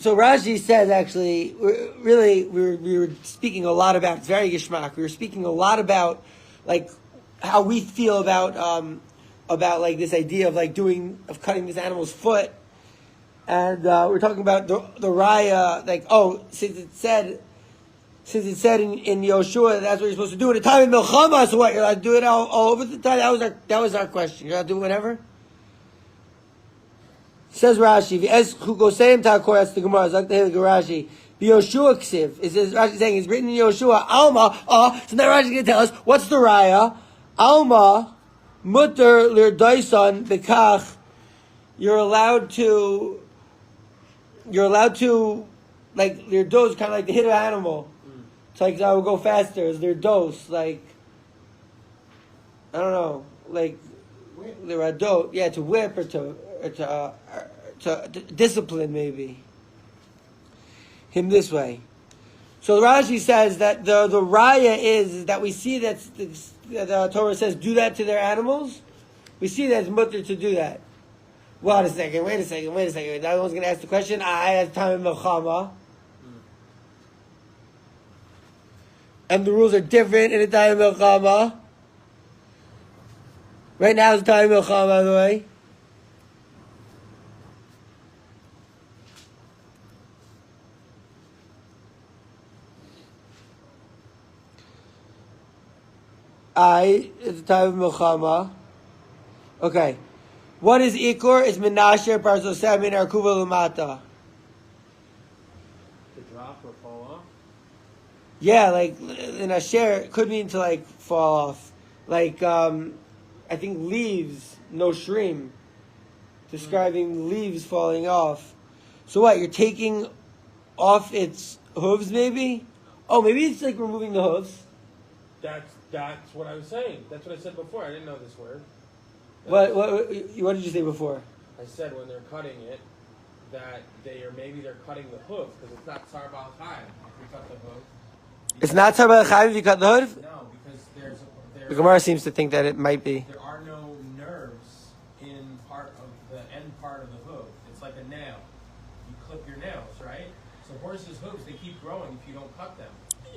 So Rashi says, actually, we were speaking a lot about, it's very geschmack, we were speaking a lot about, like, how we feel about like this idea of like cutting this animal's foot. And we're talking about the raya, like, since it said in Yoshua that's what you're supposed to do in a time of Milchama, so what, you're allowed to do it all over the time? That was our question. You're allowed to do it whenever? Says Rashi, "V'es chukosayim ta'akor." That's the Gemara. Zaktehi Rashi. B'Yoshua ksiv. It says Rashi saying it's written in Yoshua. Alma. So now Rashi's going to tell us what's the raya. Alma mutter lirdaisan bekach. You're allowed to like lirdos, kind of like to hit an animal. It's like I will go faster. It's lirdos, like I don't know, like liradot. Yeah, to whip or to discipline maybe him this way. So Rashi says that the raya is that we see that the Torah says do that to their animals. We see that it's mutter to do that. Wait a second. I was going to ask the question. I had time in Melchama. And the rules are different in a time of Melchama. Right now it's time of Melchama, by the way. It's the time of Milchama. Okay. What is Ikur? It's Menasher Parsoseh Min Arkuva Lumata. To drop or fall off? Yeah, like in Asher could mean to like fall off. Like I think leaves, no shrim. Describing leaves falling off. So what, you're taking off its hooves maybe? Oh, maybe it's like removing the hooves. That's what I was saying. That's what I said before. I didn't know this word. What did you say before? I said when they're cutting it, that they're cutting the hoof because it's not tzar bal chayim if you cut the hoof. It's not tzar bal chayim if you cut the hoof? No, because there's the Gemara seems to think that it might be. There are no nerves in the end part of the hoof. It's like a nail. You clip your nails, right? So horses' hooves, they keep growing if you don't cut them.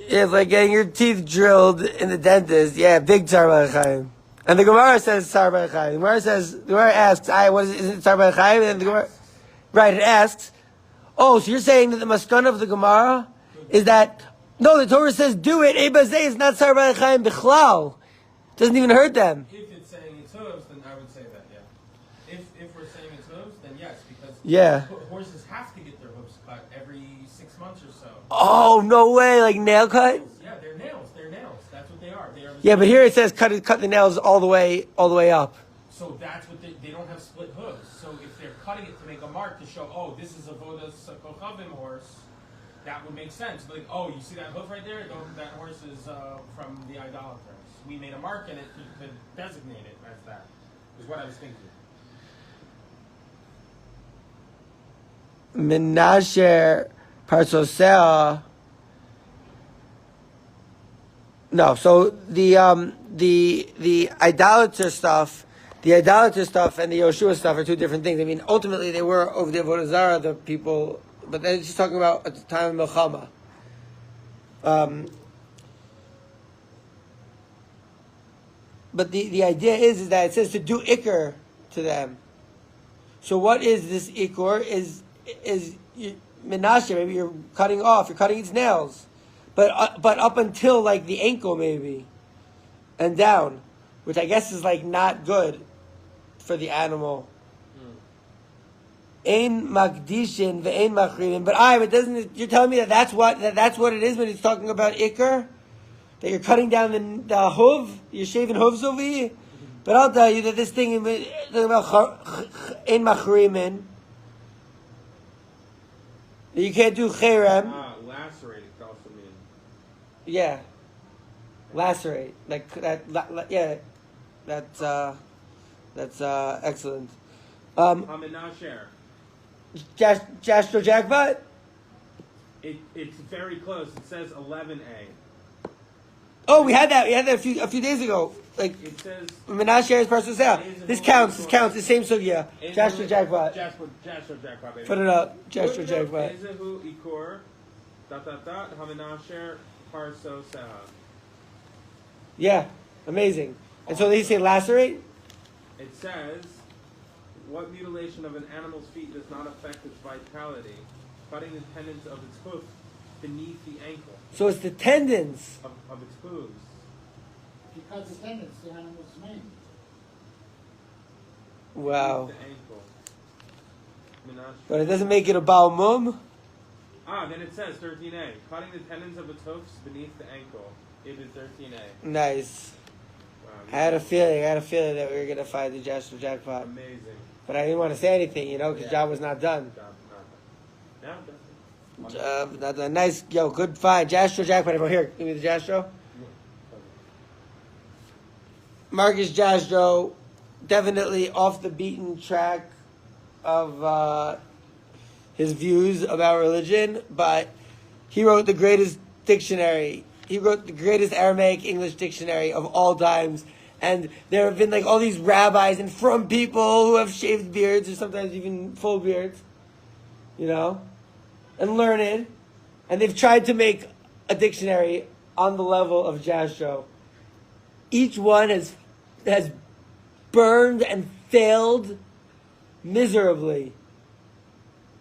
Yeah, it's like getting your teeth drilled in the dentist. Yeah, big tzar bal chayim. And the Gemara says tzar bal chayim. The Gemara asks, isn't it tzar bal chayim? And the Gemara, right, it asks, so you're saying that the maskana of the Gemara is that, no, the Torah says do it, Ebazeh is not tzar bal chayim bichlal. Doesn't even hurt them. If it's saying it's hooves, then I would say that, yeah. If we're saying it's hooves, then yes, because horses have to get their hooves cut every 6 months or so. Oh, no way, like nail cut? Yeah, they're nails. That's what they are. Yeah, but here it says cut the nails all the way up. So that's what they don't have split hooves. So if they're cutting it to make a mark to show, this is a Vodas Kochavim horse, that would make sense. Like, you see that hoof right there? That horse is from the idolaters. We made a mark in it to designate it as that. Is what I was thinking. Menasher Parsosea. No, so the idolater stuff, and the Yoshua stuff are two different things. I mean, ultimately they were over the Avodah Zarah, the people, but they're just talking about at the time of Milchama. the idea is that it says to do ikr to them. So what is this ikr? Is menashe? Maybe you're cutting its nails, but up until like the ankle maybe, and down, which I guess is like not good for the animal. Ein makdishin ve'ein machrimin. But doesn't you're telling me that's what it is when it's talking about ikr? That you're cutting down the hoof, you're shaving hooves over here. But I'll tell you that this thing talking about ein machrimin. You can't do cherem. Lacerate it also means. Yeah, lacerate like that. Yeah, that's excellent. Haminasher. Jastro jackpot. It's very close. It says 11A. Oh, we had that a few days ago. Like it says Menashe is personal sale. This counts. The same sugya. Jastro jackpot. Jastro jackpot. Baby. Put it up. Jastro jackpot. Ezehu ikor. Haminasher parso seha. Yeah, amazing. And so they say lacerate. It says, what mutilation of an animal's feet does not affect its vitality? Cutting the tendons of its hoof beneath the ankle. So it's the tendons of its hooves. If you cut the tendons, the animal's maimed. Wow. Beneath the ankle. But it doesn't make it a baal mum. Then it says 13A. Cutting the tendons of its hoofs beneath the ankle. It is 13A. Nice. Wow, I had a feeling that we were gonna find the Jastro jackpot. amazing. But I didn't want to say anything, because job was not done. Not done. Nice, good find. Jastro jackpot. Everyone here, give me the Jastro. Marcus Jastro, definitely off the beaten track of his views about religion, but he wrote the greatest dictionary. He wrote the greatest Aramaic English dictionary of all times. And there have been like all these rabbis and from people who have shaved beards or sometimes even full beards, and learned. And they've tried to make a dictionary on the level of Jastro. Each one has burned and failed miserably.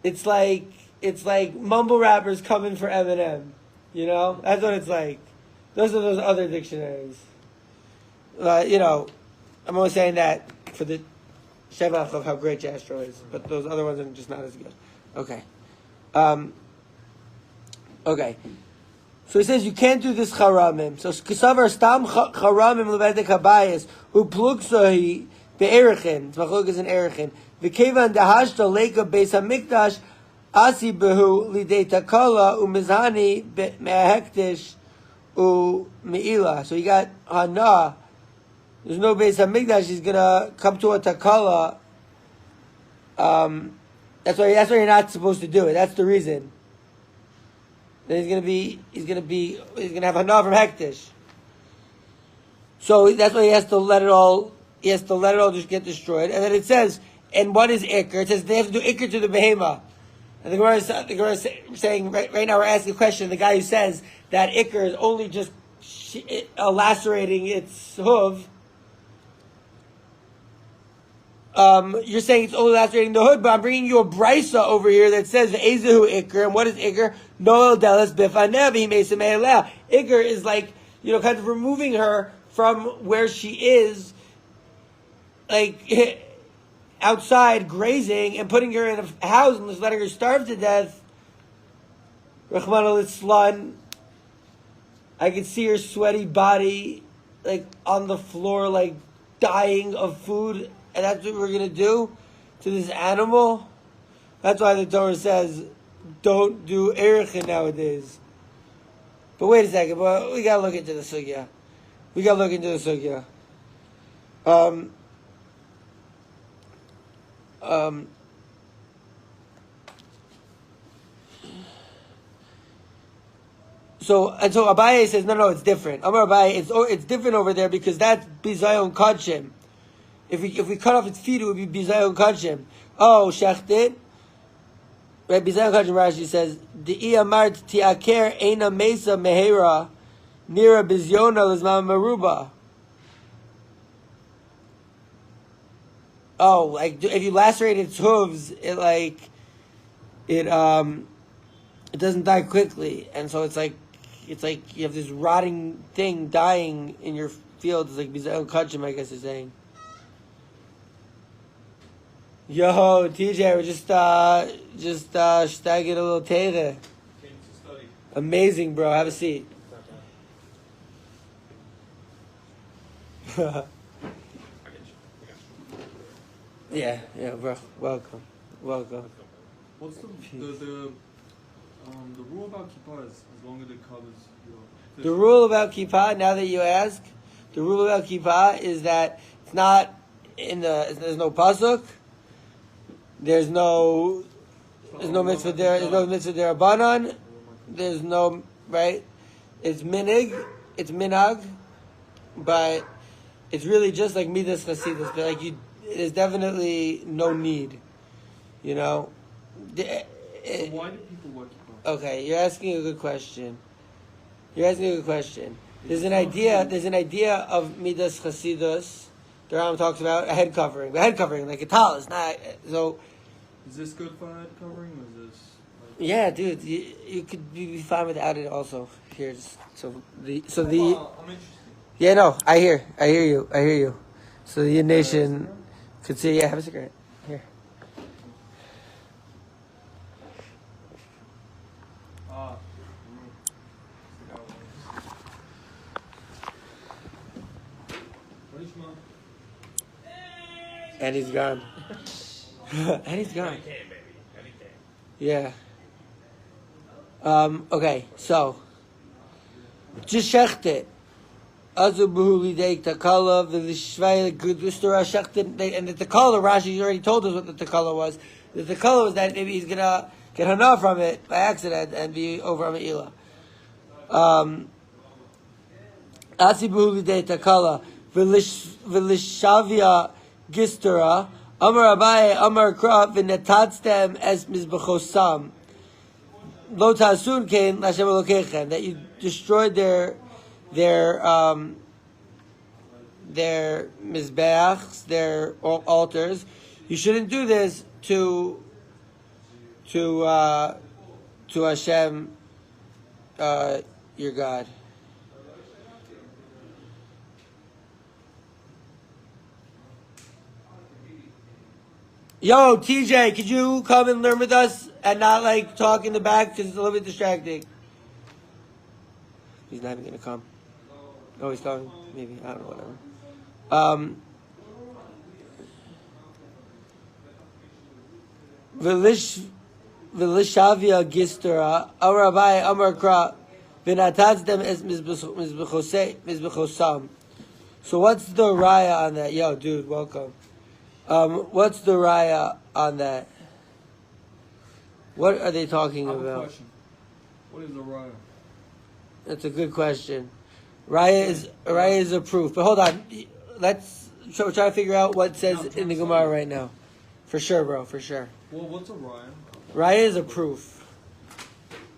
It's like mumble rappers coming for Eminem. That's what it's like. Those are those other dictionaries. I'm only saying that for the shevach of how great Jastro is, but those other ones are just not as good. Okay. Okay. So he says you can't do this charamim. So kisavar stam charamim lebedek habayis who plugsohi be'erichin. Tzmachok is an erichin. V'kevan dehashta leka beis hamikdash asi behu lidei takala umizhani me'ahektish u'me'ila. So you got hana. There's no Beis Hamikdash. He's gonna come to a takala. That's why you're not supposed to do it. That's the reason. Then he's gonna have hana from hektish. So that's why he has to let it all. He has to let it all just get destroyed. And then it says, and what is ikr? It says they have to do ikr to the behema. And the Gemara is saying right now we're asking a question. The guy who says that ikr is only just lacerating its hoof. You're saying it's only lacerating the hood, but I'm bringing you a brisa over here that says Ezehu ikr. And what is ikr? Noel delas bifanevi mesemeileh. Ikr is like kind of removing her from where she is, like outside grazing, and putting her in a house and just letting her starve to death. Rahman al-Islan. I could see her sweaty body, like on the floor, like dying of food. And that's what we're going to do to this animal? That's why the Torah says, don't do erichin nowadays. But wait a second, but we got to look into the sugya. So Abaye says, no, it's different. Amar Abaye, it's different over there because that's bizayon kodshim. If we cut off its feet, it would be bizayon kodshim. Oh, shechted. Right, bizayon kodshim. Rashi says, "Di amart tiaker eina mesa mehera nira bizyona lizman maruba." Oh, like if you lacerate its hooves, it doesn't die quickly, and so it's like you have this rotting thing dying in your field. It's like bizayon kachim, I guess you're saying. Yo, TJ, we're just Shteigin a little Teire. Came to study. Amazing, bro. Have a seat. Yeah, bro. Welcome. What's the rule about kippah is as long as it covers your The rule about kippah, now that you ask, the rule about kippah is that it's not there's no pasuk, there's no mitzvah there, there's no mitzvah derabanan, there's no, right? It's minag, but it's really just like midas chasidus, but like there's definitely no need, you know. So why do people wear kippah? Okay, you're asking a good question. There's an idea of midas chasidus. The Ram talks about a head covering, like a talis. Not so. Is this good for head covering, or is this? Yeah, dude, you could be fine without it. Also, here's I'm interested. Yeah, no, I hear you. So the nation could see. Yeah, have a cigarette here. And he's gone. Yeah. Okay, so just shechte. Azubuhu lidei takala v'lishvay gudustura shechte. And the takala, Rashi already told us what the takala was. The takala was that maybe he's gonna get hana from it by accident and be over a me'ilah. Azubuhu lidei takala v'lishavia gistura. Amar Abaye, Amar Kra, v'netatztem es mizbechosam. Lo tasun kein Lashem Elokechem, that you destroyed their mizbeachs, their altars. You shouldn't do this to Hashem, your God. Yo, TJ, could you come and learn with us and not like talk in the back because it's a little bit distracting? He's not even gonna come. Oh, he's coming. Maybe, I don't know, whatever. V'lishavia gistura Amar Abaye Amar Kra v'natazdem es mizbechosam. So what's the raya on that? Yo, dude, welcome. What's the raya on that? What are they talking I have about? a question. What is a raya? That's a good question. Raya is a proof. But hold on, let's try to figure out what it says in the Gemara right now. For sure, bro. For sure. Well, what's a raya? Raya is a proof.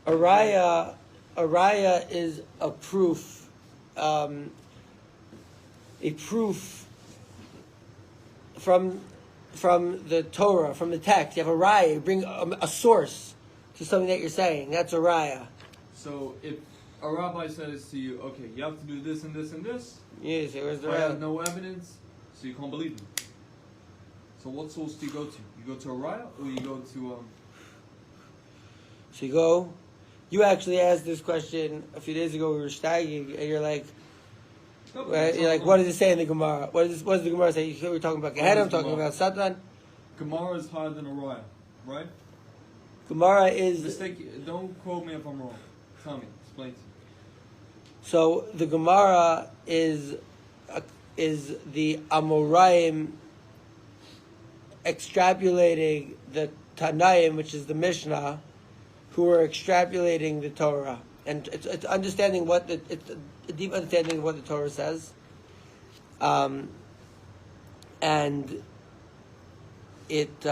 A raya is a proof. A proof from the Torah, from the text. You have a raya. You bring a source to something that you're saying. That's a raya. So if a rabbi says to you, okay, you have to do this and this and this, Yes, where's the I have raya? no evidence, so you can't believe him. So what source do you go to? You go to a raya, or you go to So you actually asked this question a few days ago. We were Shteigin, and you're like, right? You're like, what does it say in the Gemara? What does the Gemara say? We're talking about Gehenna, I'm talking about Satan. Gemara is higher than a raya, right? Gemara is... Mistake. Don't quote me if I'm wrong. Tell me. Explain to me. So the Gemara is the Amoraim extrapolating the Tanaim, which is the Mishnah, who are extrapolating the Torah, and it's understanding it's a deep understanding of what the Torah says, and it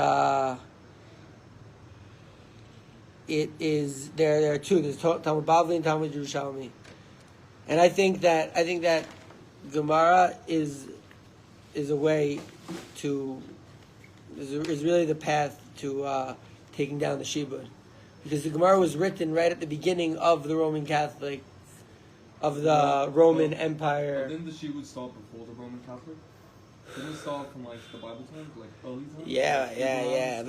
is there are two. There's Talmud Bavli and Talmud Yerushalmi, and I think that Gemara is a way to is really the path to taking down the Shibud, because the Gemara was written right at the beginning of the Roman Catholic, of the Roman Empire. Didn't the Shibud start before the Roman Catholic? Didn't it start from like the Bible times, like early times? Yeah,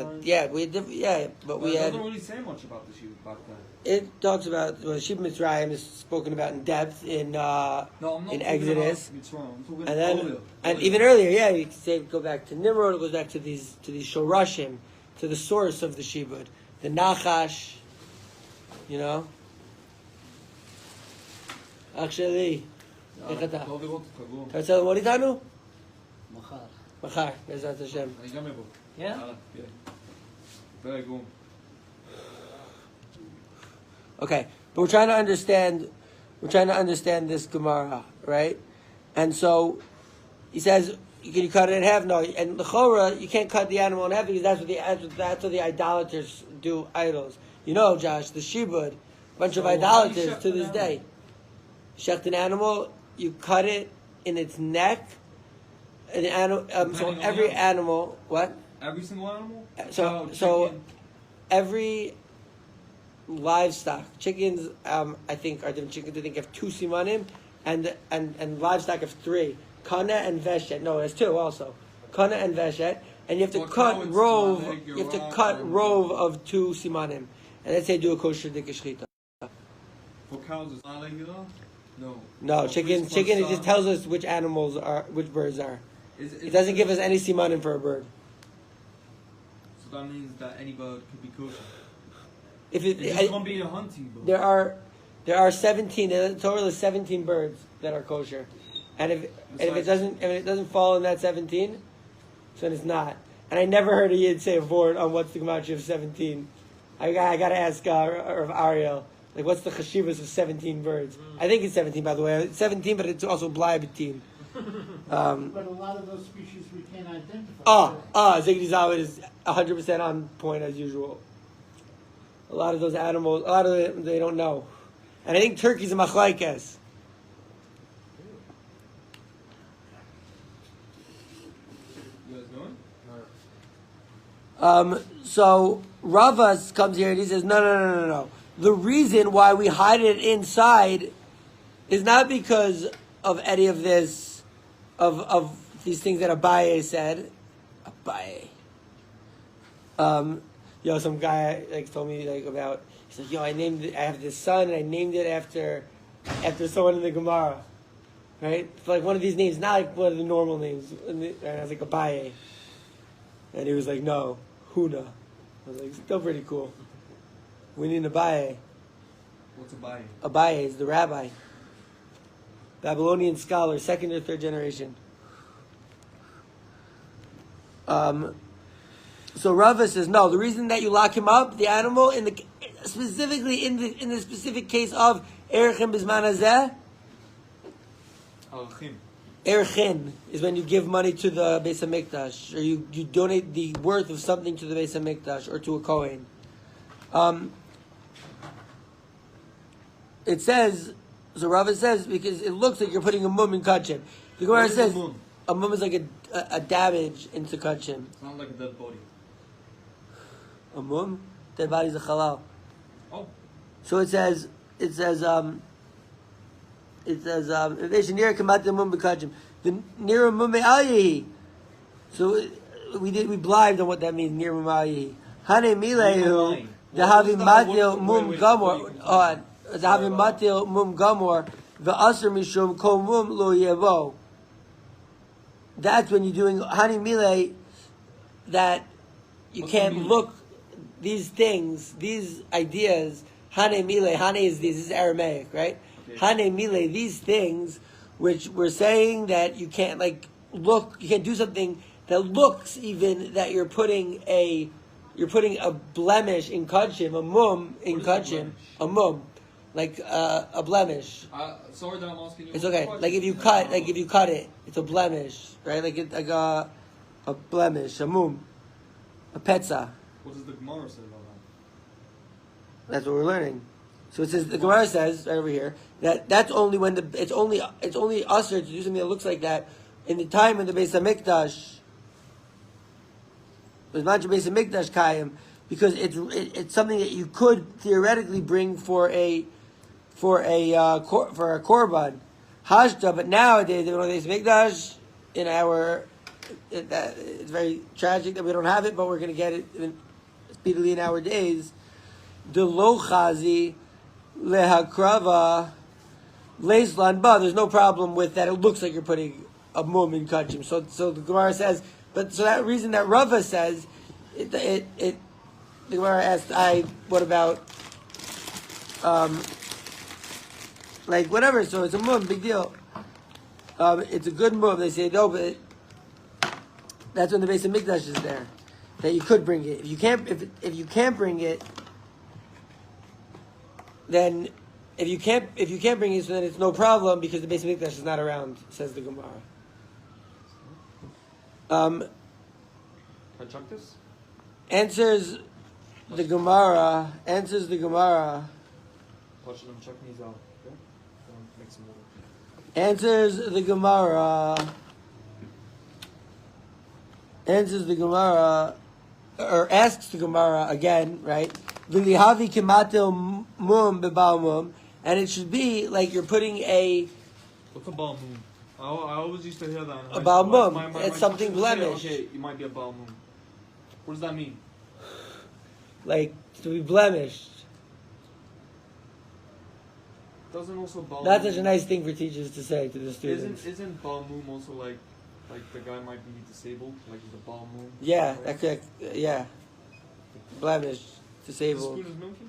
but we it had. doesn't really say much about the Shibud back then. It talks about Shibud Mitzrayim is spoken about in depth in No, I'm not in talking Exodus. about Mitzrayim. I'm talking And then, earlier. and even earlier, yeah, you could say go back to Nimrod. It goes back to these Shorashim, to the source of the Shibud, the Nachash. You know. Actually, אתה רוצה ללמוד איתנו? מחר, בעזרת השם. אני גם אבוא. Yeah? כן. Very good. Okay, but we're trying to understand this Gemara, right? And so he says, can you cut it in half? No, and the Chora, you can't cut the animal in half because that's what the idolaters do, idols. You know, Josh, the Shibud, bunch of idolaters to this day. Shecht an animal, you cut it in its neck. An animal, so every animal, what? Every single animal? So chicken. every livestock, chickens, I think are different chickens. I think have 2 simanim, and livestock have 3. Kana and veshet. No, there's 2 also. Kana and veshet, and you have to cut rove. You have to cut rove of 2 simanim, and let's say do a kosher dikashchita. For cows, it's not regular? No. No, For chicken. priests, Chicken. It for just tells us which animals are, which birds are. It It doesn't give us any simanim for a bird. So that means that any bird could be kosher. If It just can't be a hunting bird. there are 17. The total is 17 birds that are kosher, and if it doesn't fall in that 17, then it's not. And I never heard a yid say a word on what's the gematria of 17. I got to ask Rav Ariel, like, what's the chashivas of 17 birds? I think it's 17, by the way. It's 17, but it's also blaibetim. But a lot of those species we can't identify. Ziggy Zawid is 100% on point as usual. A lot of those animals, they don't know. And I think turkey's a machlaikas. You guys going? So Ravas comes here and he says, no. The reason why we hide it inside is not because of any of this, of these things that Abaye said. Abaye. Some guy told me about. He's like, I have this son, and I named it after someone in the Gemara, right? It's like one of these names, not like one of the normal names. And I was like, Abaye, and he was like, no, Huna. I was like, still pretty cool. We need Abaye. What's Abaye? Abaye is the rabbi, Babylonian scholar, 2nd or 3rd generation. So Rava says no. The reason that you lock him up, the animal, specifically in the specific case of erechim bisman hazeh, erchin is when you give money to the Beis Hamikdash, or you donate the worth of something to the Beis Hamikdash or to a Kohen. It says, so Rava says, because it looks like you're putting a mum in kachim. The Gemara says a mum is like a damage into kachim. It's not like a dead body. A mum? Dead body is a halal. Oh. So it says, the near mum be'alihi. So we blibed on what that means, near mum be'alihi. Hane milehu, dahavim matil mum gamor, dahavim matil mum gamor, ve'asr mishum kol mum lo yevo. That's when you're doing Hani Mile, that you can't look these things, these ideas. Hane Mile, Hane is this is Aramaic, right? Okay. Hane Mile, these things, which we're saying that you can't look, you can't do something that looks even that you're putting a blemish in kachim, a mum in kachim, a mum. Like a blemish. Sorry that I'm asking you. It's okay. Like if you cut it, it's a blemish, right? Like a blemish, a mum, a petza. What does the Gemara say about that? That's what we're learning. So it says the Gemara says right over here that that's only when it's only usher to do something that looks like that in the time of the Beis Hamikdash. Bisman Beis Hamikdash Kayim, because it's something that you could theoretically bring for a korban hashda, but nowadays they don't have Beis Hamikdash. It's very tragic that we don't have it, but we're going to get it speedily in our days. The lo chazi lehakrava leislan ba. There's no problem with that. It looks like you're putting a mum in kachim. So the Gemara says, but so that reason that Rava says, the Gemara asked, what about like whatever? So it's a mum, big deal. It's a good mum. They say no, but that's when the Beis Hamikdash is there. That you could bring it. If you can't bring it, then if you can't bring it, so then it's no problem because the Beis Hamikdash is not around. Says the Gemara. Can I check this? Answers the Gemara. Question, I'm checking these out. Okay? Make some more. Answers the Gemara, or asks the Gemara again, right? V'lihavi kimatil mum bebal mum, and it should be like you're putting a. What's a bal mum? I always used to hear that. A bal mum. It's something blemished. Okay, you might be a bal mum. What does that mean? Like to be blemished. Doesn't also bal Not mum- such a nice thing for teachers to say to the students. Isn't bal mum also like the guy might be disabled, like he's a bal mum? Yeah, right? that could, yeah. Blemished, The disabled. spoon is milky?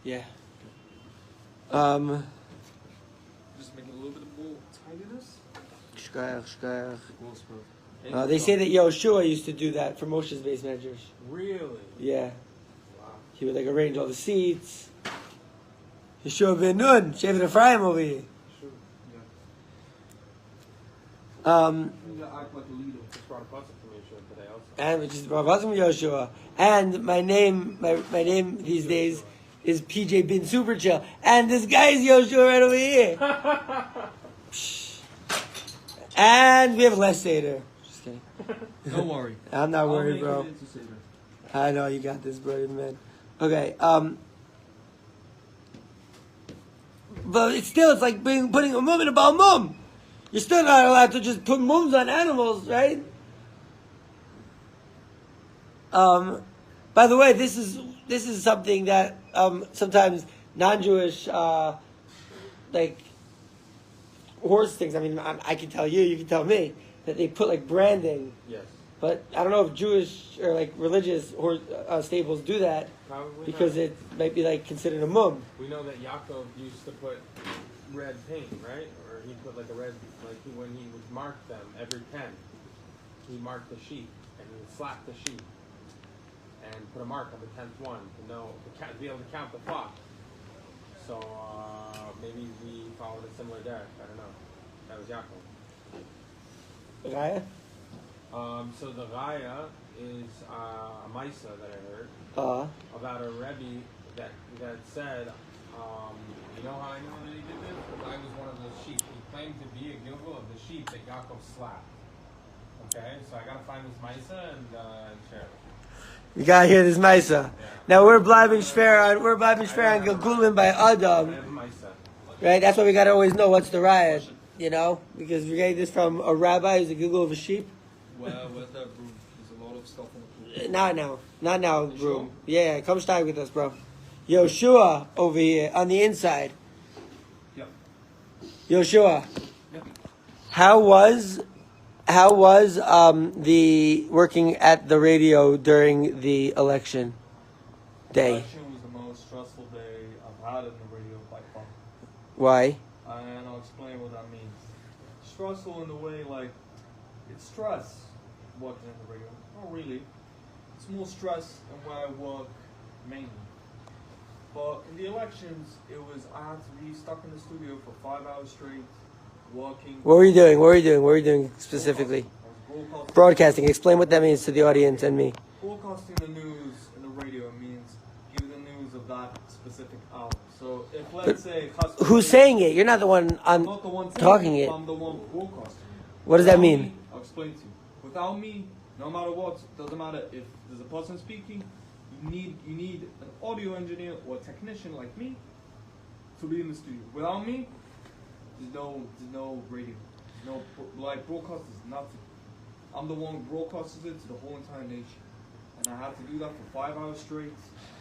Yeah. Just make it a little bit more tidiness. Shkayach. Close, bro. They say that Yoshua used to do that for Moshe's base measures. Really? Yeah. Wow. He would like arrange all the seats. Yeshua ben Nun, Shevet Ephraim over here. Sure. Um, Yeah. You gotta act like a leader. Just brought a puzzle from Yeshua today also. and which is Rav Hashem Yoshua. And my name these days is PJ Bin Super Chill. And this guy is Yoshua right over here. And we have less Seder. Just kidding. Don't worry. I'm not worried, I'll bro. make it into Seder. I know you got this, bro, man. Okay. But it's like putting a mum in a bal mum. You're still not allowed to just put mums on animals, right? By the way, this is something that sometimes non-Jewish like horse things. I mean, I can tell you can tell me that they put like branding. Yes. But I don't know if Jewish or like religious horse stables do that Probably because not. it might be like considered a mum. We know that Yaakov used to put red paint, right? Or he put like a red, when he would mark them every 10, he marked the sheep and he would slap the sheep and put a mark on the 10th one to be able to count the flock. So maybe we followed a similar derech. I don't know. That was Yaakov. Raya? So the Raya is a Maisa that I heard about a Rebbe that said, you know how I know that he did this? The guy was one of the sheep. He claimed to be a gilgul of the sheep that Yaakov slapped. Okay, so I gotta find this Maisa and share it. You gotta hear this Maisa. Yeah. Now we're bliving shver on Gilgulim by I Adam, have a Maisa. right? That's why we gotta always know what's the riot, you know, because we're getting this from a rabbi who's a Gilgul of a sheep. Where's that room? There's a lot of stuff on the floor. Not now, You room. sure? Yeah, come stay with us, bro. Yoshua over here on the inside. Yep. Yoshua, Yep. how was the working at the radio during the election day? Election was the most stressful day I've had in the radio by far. Why? And I'll explain what that means. Stressful in the way, like, it's stress working in the radio. Not really. It's more stress than where I work mainly. But in the elections, I had to be stuck in the studio for 5 hours straight, working. What were you doing? What were you doing specifically? I was Broadcasting. Explain what that means to the audience and me. Broadcasting the news in the radio means give the news of that specific hour. So if, let's say, Who's saying it? You're not the one I'm not the one saying talking it. I'm the one broadcasting it. What does that Without mean? me, I'll explain to you. Without me No matter what, doesn't matter if there's a person speaking. You need an audio engineer or a technician like me to be in the studio. Without me, there's no radio, no like broadcasters, nothing. I'm the one who broadcasts it to the whole entire nation, and I have to do that for 5 hours straight,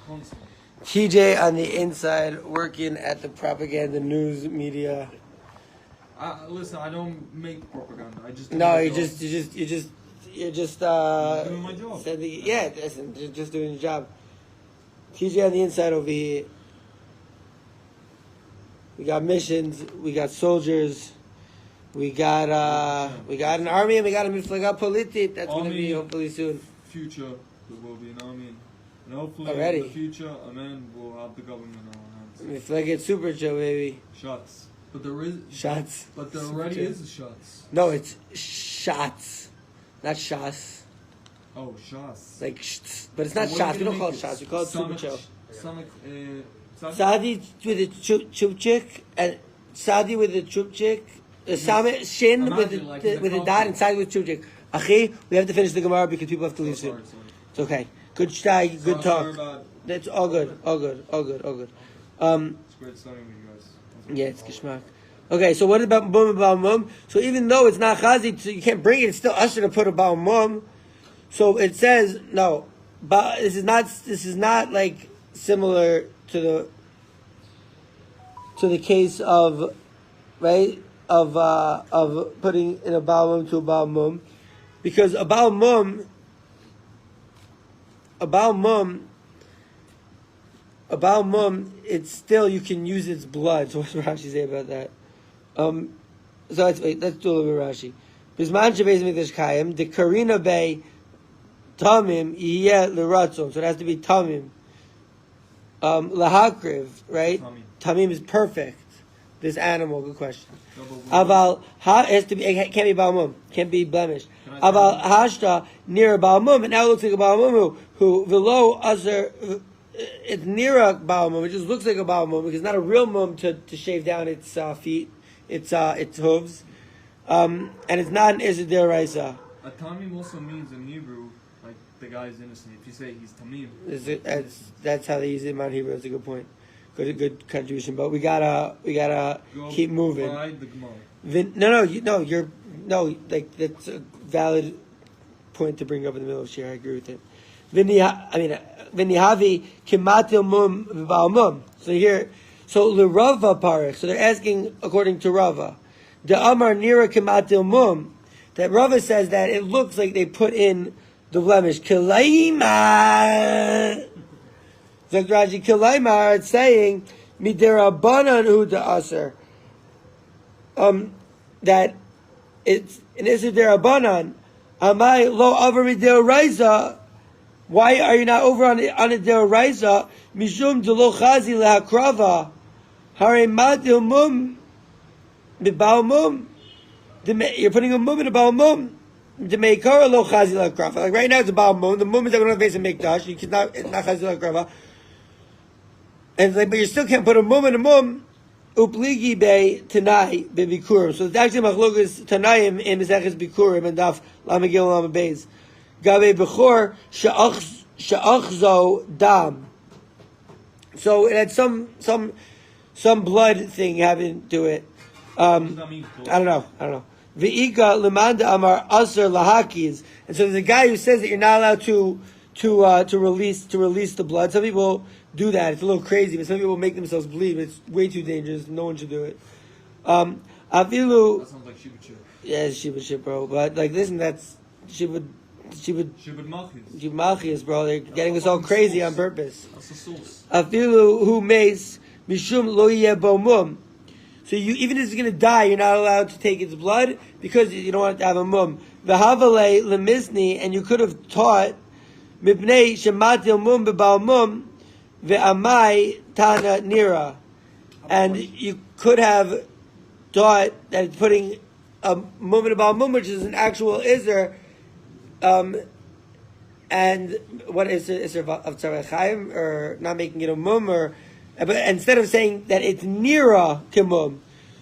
constantly. TJ on the inside working at the propaganda news media. Listen, I don't make propaganda. I just do No, my you're job. just doing my job. listen, just doing your job. TJ on the inside over here. We got missions, we got soldiers, we got an army, and we got a miflaga politik that's going to be hopefully soon. Future, there will be an army, and hopefully Already. in the future, amen, we'll have the government on our hands. Miflaga super Joe, baby. Shots, but there is Shots. But there Super already Joe. is a shots. No, it's shots, not shots. Oh, shots. Like, but it's not So what are shots. you We don't gonna call it make shots. We call it super Joe. Stomach, Sadi with the chupchik and Sadi with the chupchik. Shin with Imagine, like, the in with the the dot and Sadi with chupchik. Achi, we have to finish the Gemara because people have to leave soon. Sorry. It's okay. Good Shteig, good Sorry talk. about- That's all good. All good. It's great starting with you guys. Yeah, it's geschmack. Okay, so what about mum? So even though it's not chazi, so you can't bring it. It's still usher to put a mum. So it says no. But this is not like similar to the case of right of putting in a mum to a mum, because a mum it's still, you can use its blood. So what's Rashi say about that? So let's do a little bit of Rashi. Bisman shebeis mikdash kayim the karina bay tamim yeh l'ratzon. So it has to be tamim. Lahakriv, right? Tamim is perfect. This animal, good question. Aval ha has to be, it can't be balmum, can't be blemished. Aval hashta near a balmum, and now it looks like a balmum who below other. It's near a balmum. It just looks like a balmum because it's not a real mum to shave down its feet, its hooves, and it's not an Isid Deraisa. A tamim also means in Hebrew, like the guy is innocent. If you say he's tamim, That's how they use it in Mount Hebrew. That's a good point. Good contribution. But we gotta keep moving. By the Gemara. Like that's a valid point to bring up in the middle of share. I agree with it. V'nihavi kimatil mum v'balmum. So l'Rava parich. So they're asking according to Rava. The Amar nira kimatil mum. That Rava says that it looks like they put in the blemish. Kilaima. Zagraji Kilaimar, it's saying midirabanan hu da'aser. That it's an Isid Derabanan. Amai lo over midiraisa. Why are you not over on a deraisa? Mishum delo chazi lehakrava. Hare matil mum b'bal mum. You're putting a mum in a bal mum. The meikara lo chazi lehakrava. Like right now it's a bal mum. The mum is not going to face a mikdash. You cannot. It's not chazi lehakrava. And it's like, but you still can't put a mum in a mum. Upligi be tanai be bikurim. So it's actually machlokas tanayim in Meseches Bikurim and Daf Lamagil Lamabeis. Gabe bechor she'achzo dam. So it had some blood thing having to it. I don't know. Ve'ika lemanda amar aser lahakis. And so there's a guy who says that you're not allowed to release the blood. Some people do that. It's a little crazy, but some people make themselves bleed. But it's way too dangerous. No one should do it. Avilu. That sounds like Shibud Shib. Yeah, it's Shibud Shib, bro. But like, listen, that's Shibud Malchus, bro. They're getting us all crazy on purpose. That's the source. Afilu who mace mishum lo yeh bo mum. So you, even if it's going to die, you're not allowed to take its blood because you don't want it to have a mum. V'havale lemizni, and you could have taught mipnei shematil mum bebal mum ve'amai tana nira, and you could have taught that it's putting a mum in a bal mum, which is an actual iser. And what is it of Tzarech Chaim, or not making it a mum, but instead of saying that it's nira kimum,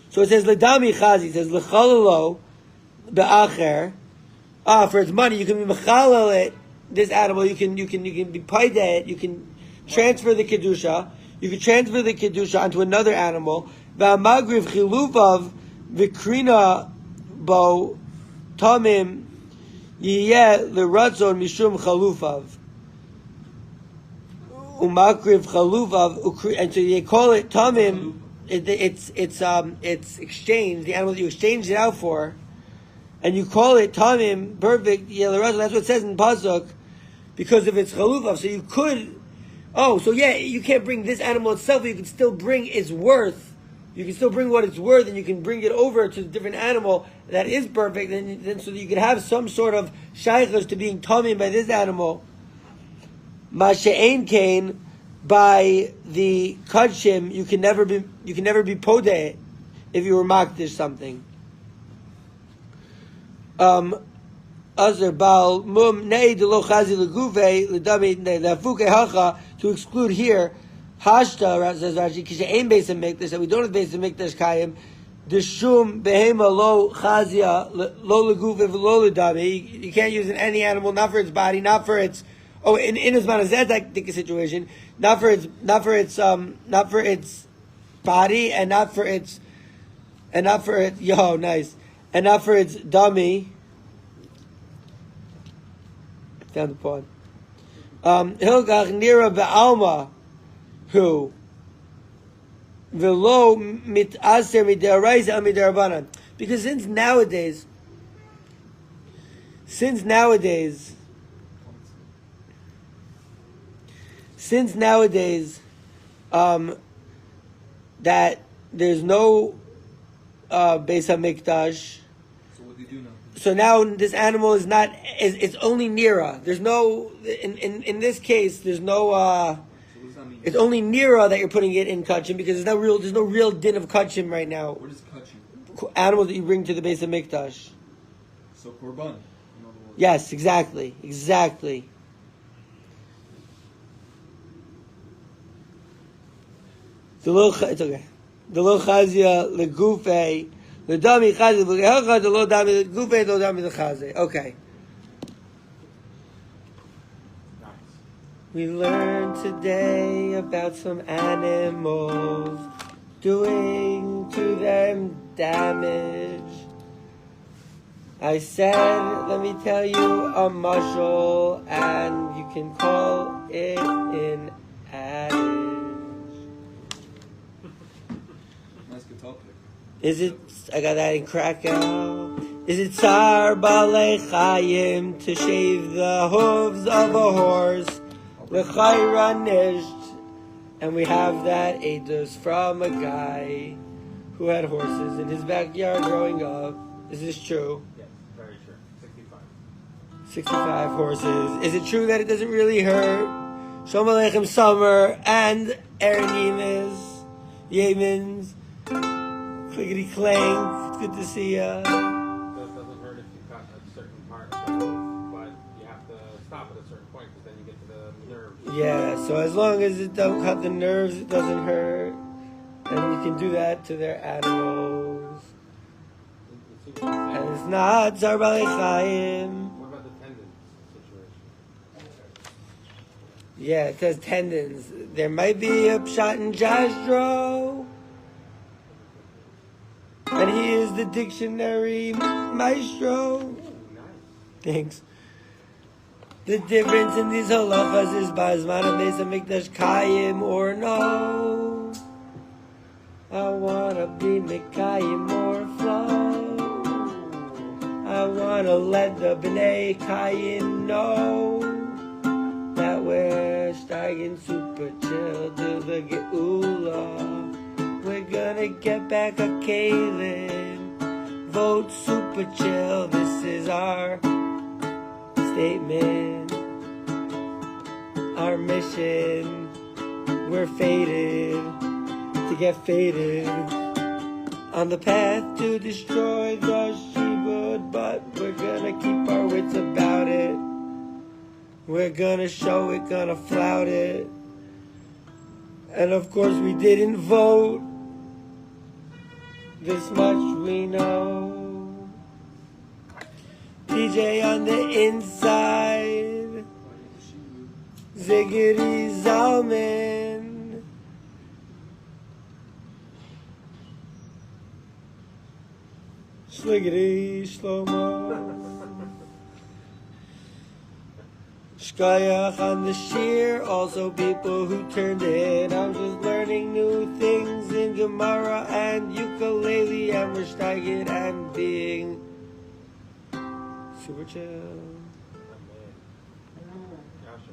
so it says ledami chazi, it says lechalalo be'acher For its money, you can be mechalel it. This animal, you can be paid it. You can transfer the kedusha. You can transfer the kedusha onto another animal. V'amagriv chiluvav v'krina bo tamim yiyeh l'ratzon mishum chalufav. Umakriv chaluvav, and so they call it tamim. It's exchange, the animal that you exchanged it out for, and you call it tamim, perfect. That's what it says in pasuk, because of its chaluvav. So you could, you can't bring this animal itself, but you can still bring its worth. You can still bring what it's worth, and you can bring it over to a different animal that is perfect, and then so that you can have some sort of shaykhus to being tamim by this animal. Masha'ain kain, by the kudshim, you can never be podeh if you were makdish something. Azar bal mum nei de lo chazi leguve ledami lefuke hacha, to exclude here hashta, says Rashi, kishe'ain beis hamikdash, that we don't have beis hamikdash kayim. Deshum behema lo chazia lo leguve v'lo ledami. You can't use it in any animal, not for its body, not for its. In his manazet, I think a situation, not for its body, and not for its dummy. Found the point. Hilgach nira be'alma, who velo mitaser midaraisa midarabanan, because since nowadays. That there's no Beis HaMikdash. So what do you do now? So now this animal is not. It's only nira. There's no in this case. There's no. So what does that mean? It's only nira that you're putting it in kachim, because there's no real din of kachim right now. What is kachim? Animals that you bring to the Beis HaMikdash. So korban, in other words. Yes, exactly. It's okay. The lo chazia legufe, the dami chazia legehacha, the lo dami legufe, the lo dami lechaze. Okay. Nice. We learned today about some animals doing to them damage. I said, let me tell you a mashal, and you can call it an adage. Nice guitar pick. Is it, I got that in Krakow. Is it Tsar Balei Chayim to shave the hooves of a horse? L'chayra nisht. And we have that edus from a guy who had horses in his backyard growing up. Is this true? Yes, very true. 65. 65 horses. Is it true that it doesn't really hurt? Shalom Aleichem Summer and Aaron Yemen's. Clickety clank. It's good to see ya. It doesn't hurt if you cut a certain part of the hoof, but you have to stop at a certain point because then you get to the nerve. Yeah, so as long as it don't cut the nerves, it doesn't hurt. And you can do that to their animals. And it's not Zar Balei Chaim. What about the tendon situation? Yeah, it says tendons. There might be a pshat in Jasdro. And he is the dictionary maestro. Ooh, nice. Thanks. The difference in these halachas is Bazman of Beis HaMikdash Kayim or no. I wanna be Mekayim or flow. I wanna let the B'nai Kayim know that we're Shteigin super chill to the Geula. We're gonna get back a Kalim. Vote super chill. This is our statement. Our mission. We're fated to get faded on the path to destroy the Shibud, but we're gonna keep our wits about it. We're gonna show it, gonna flout it. And of course we didn't vote. This much we know. JJ on the inside. Ziggity Zalman. Sliggity Shlomo. Shkayach on the shear, also people who turned in. I'm just learning new things in Gemara and ukulele, and we're Shteigin and being super chill. Gosh,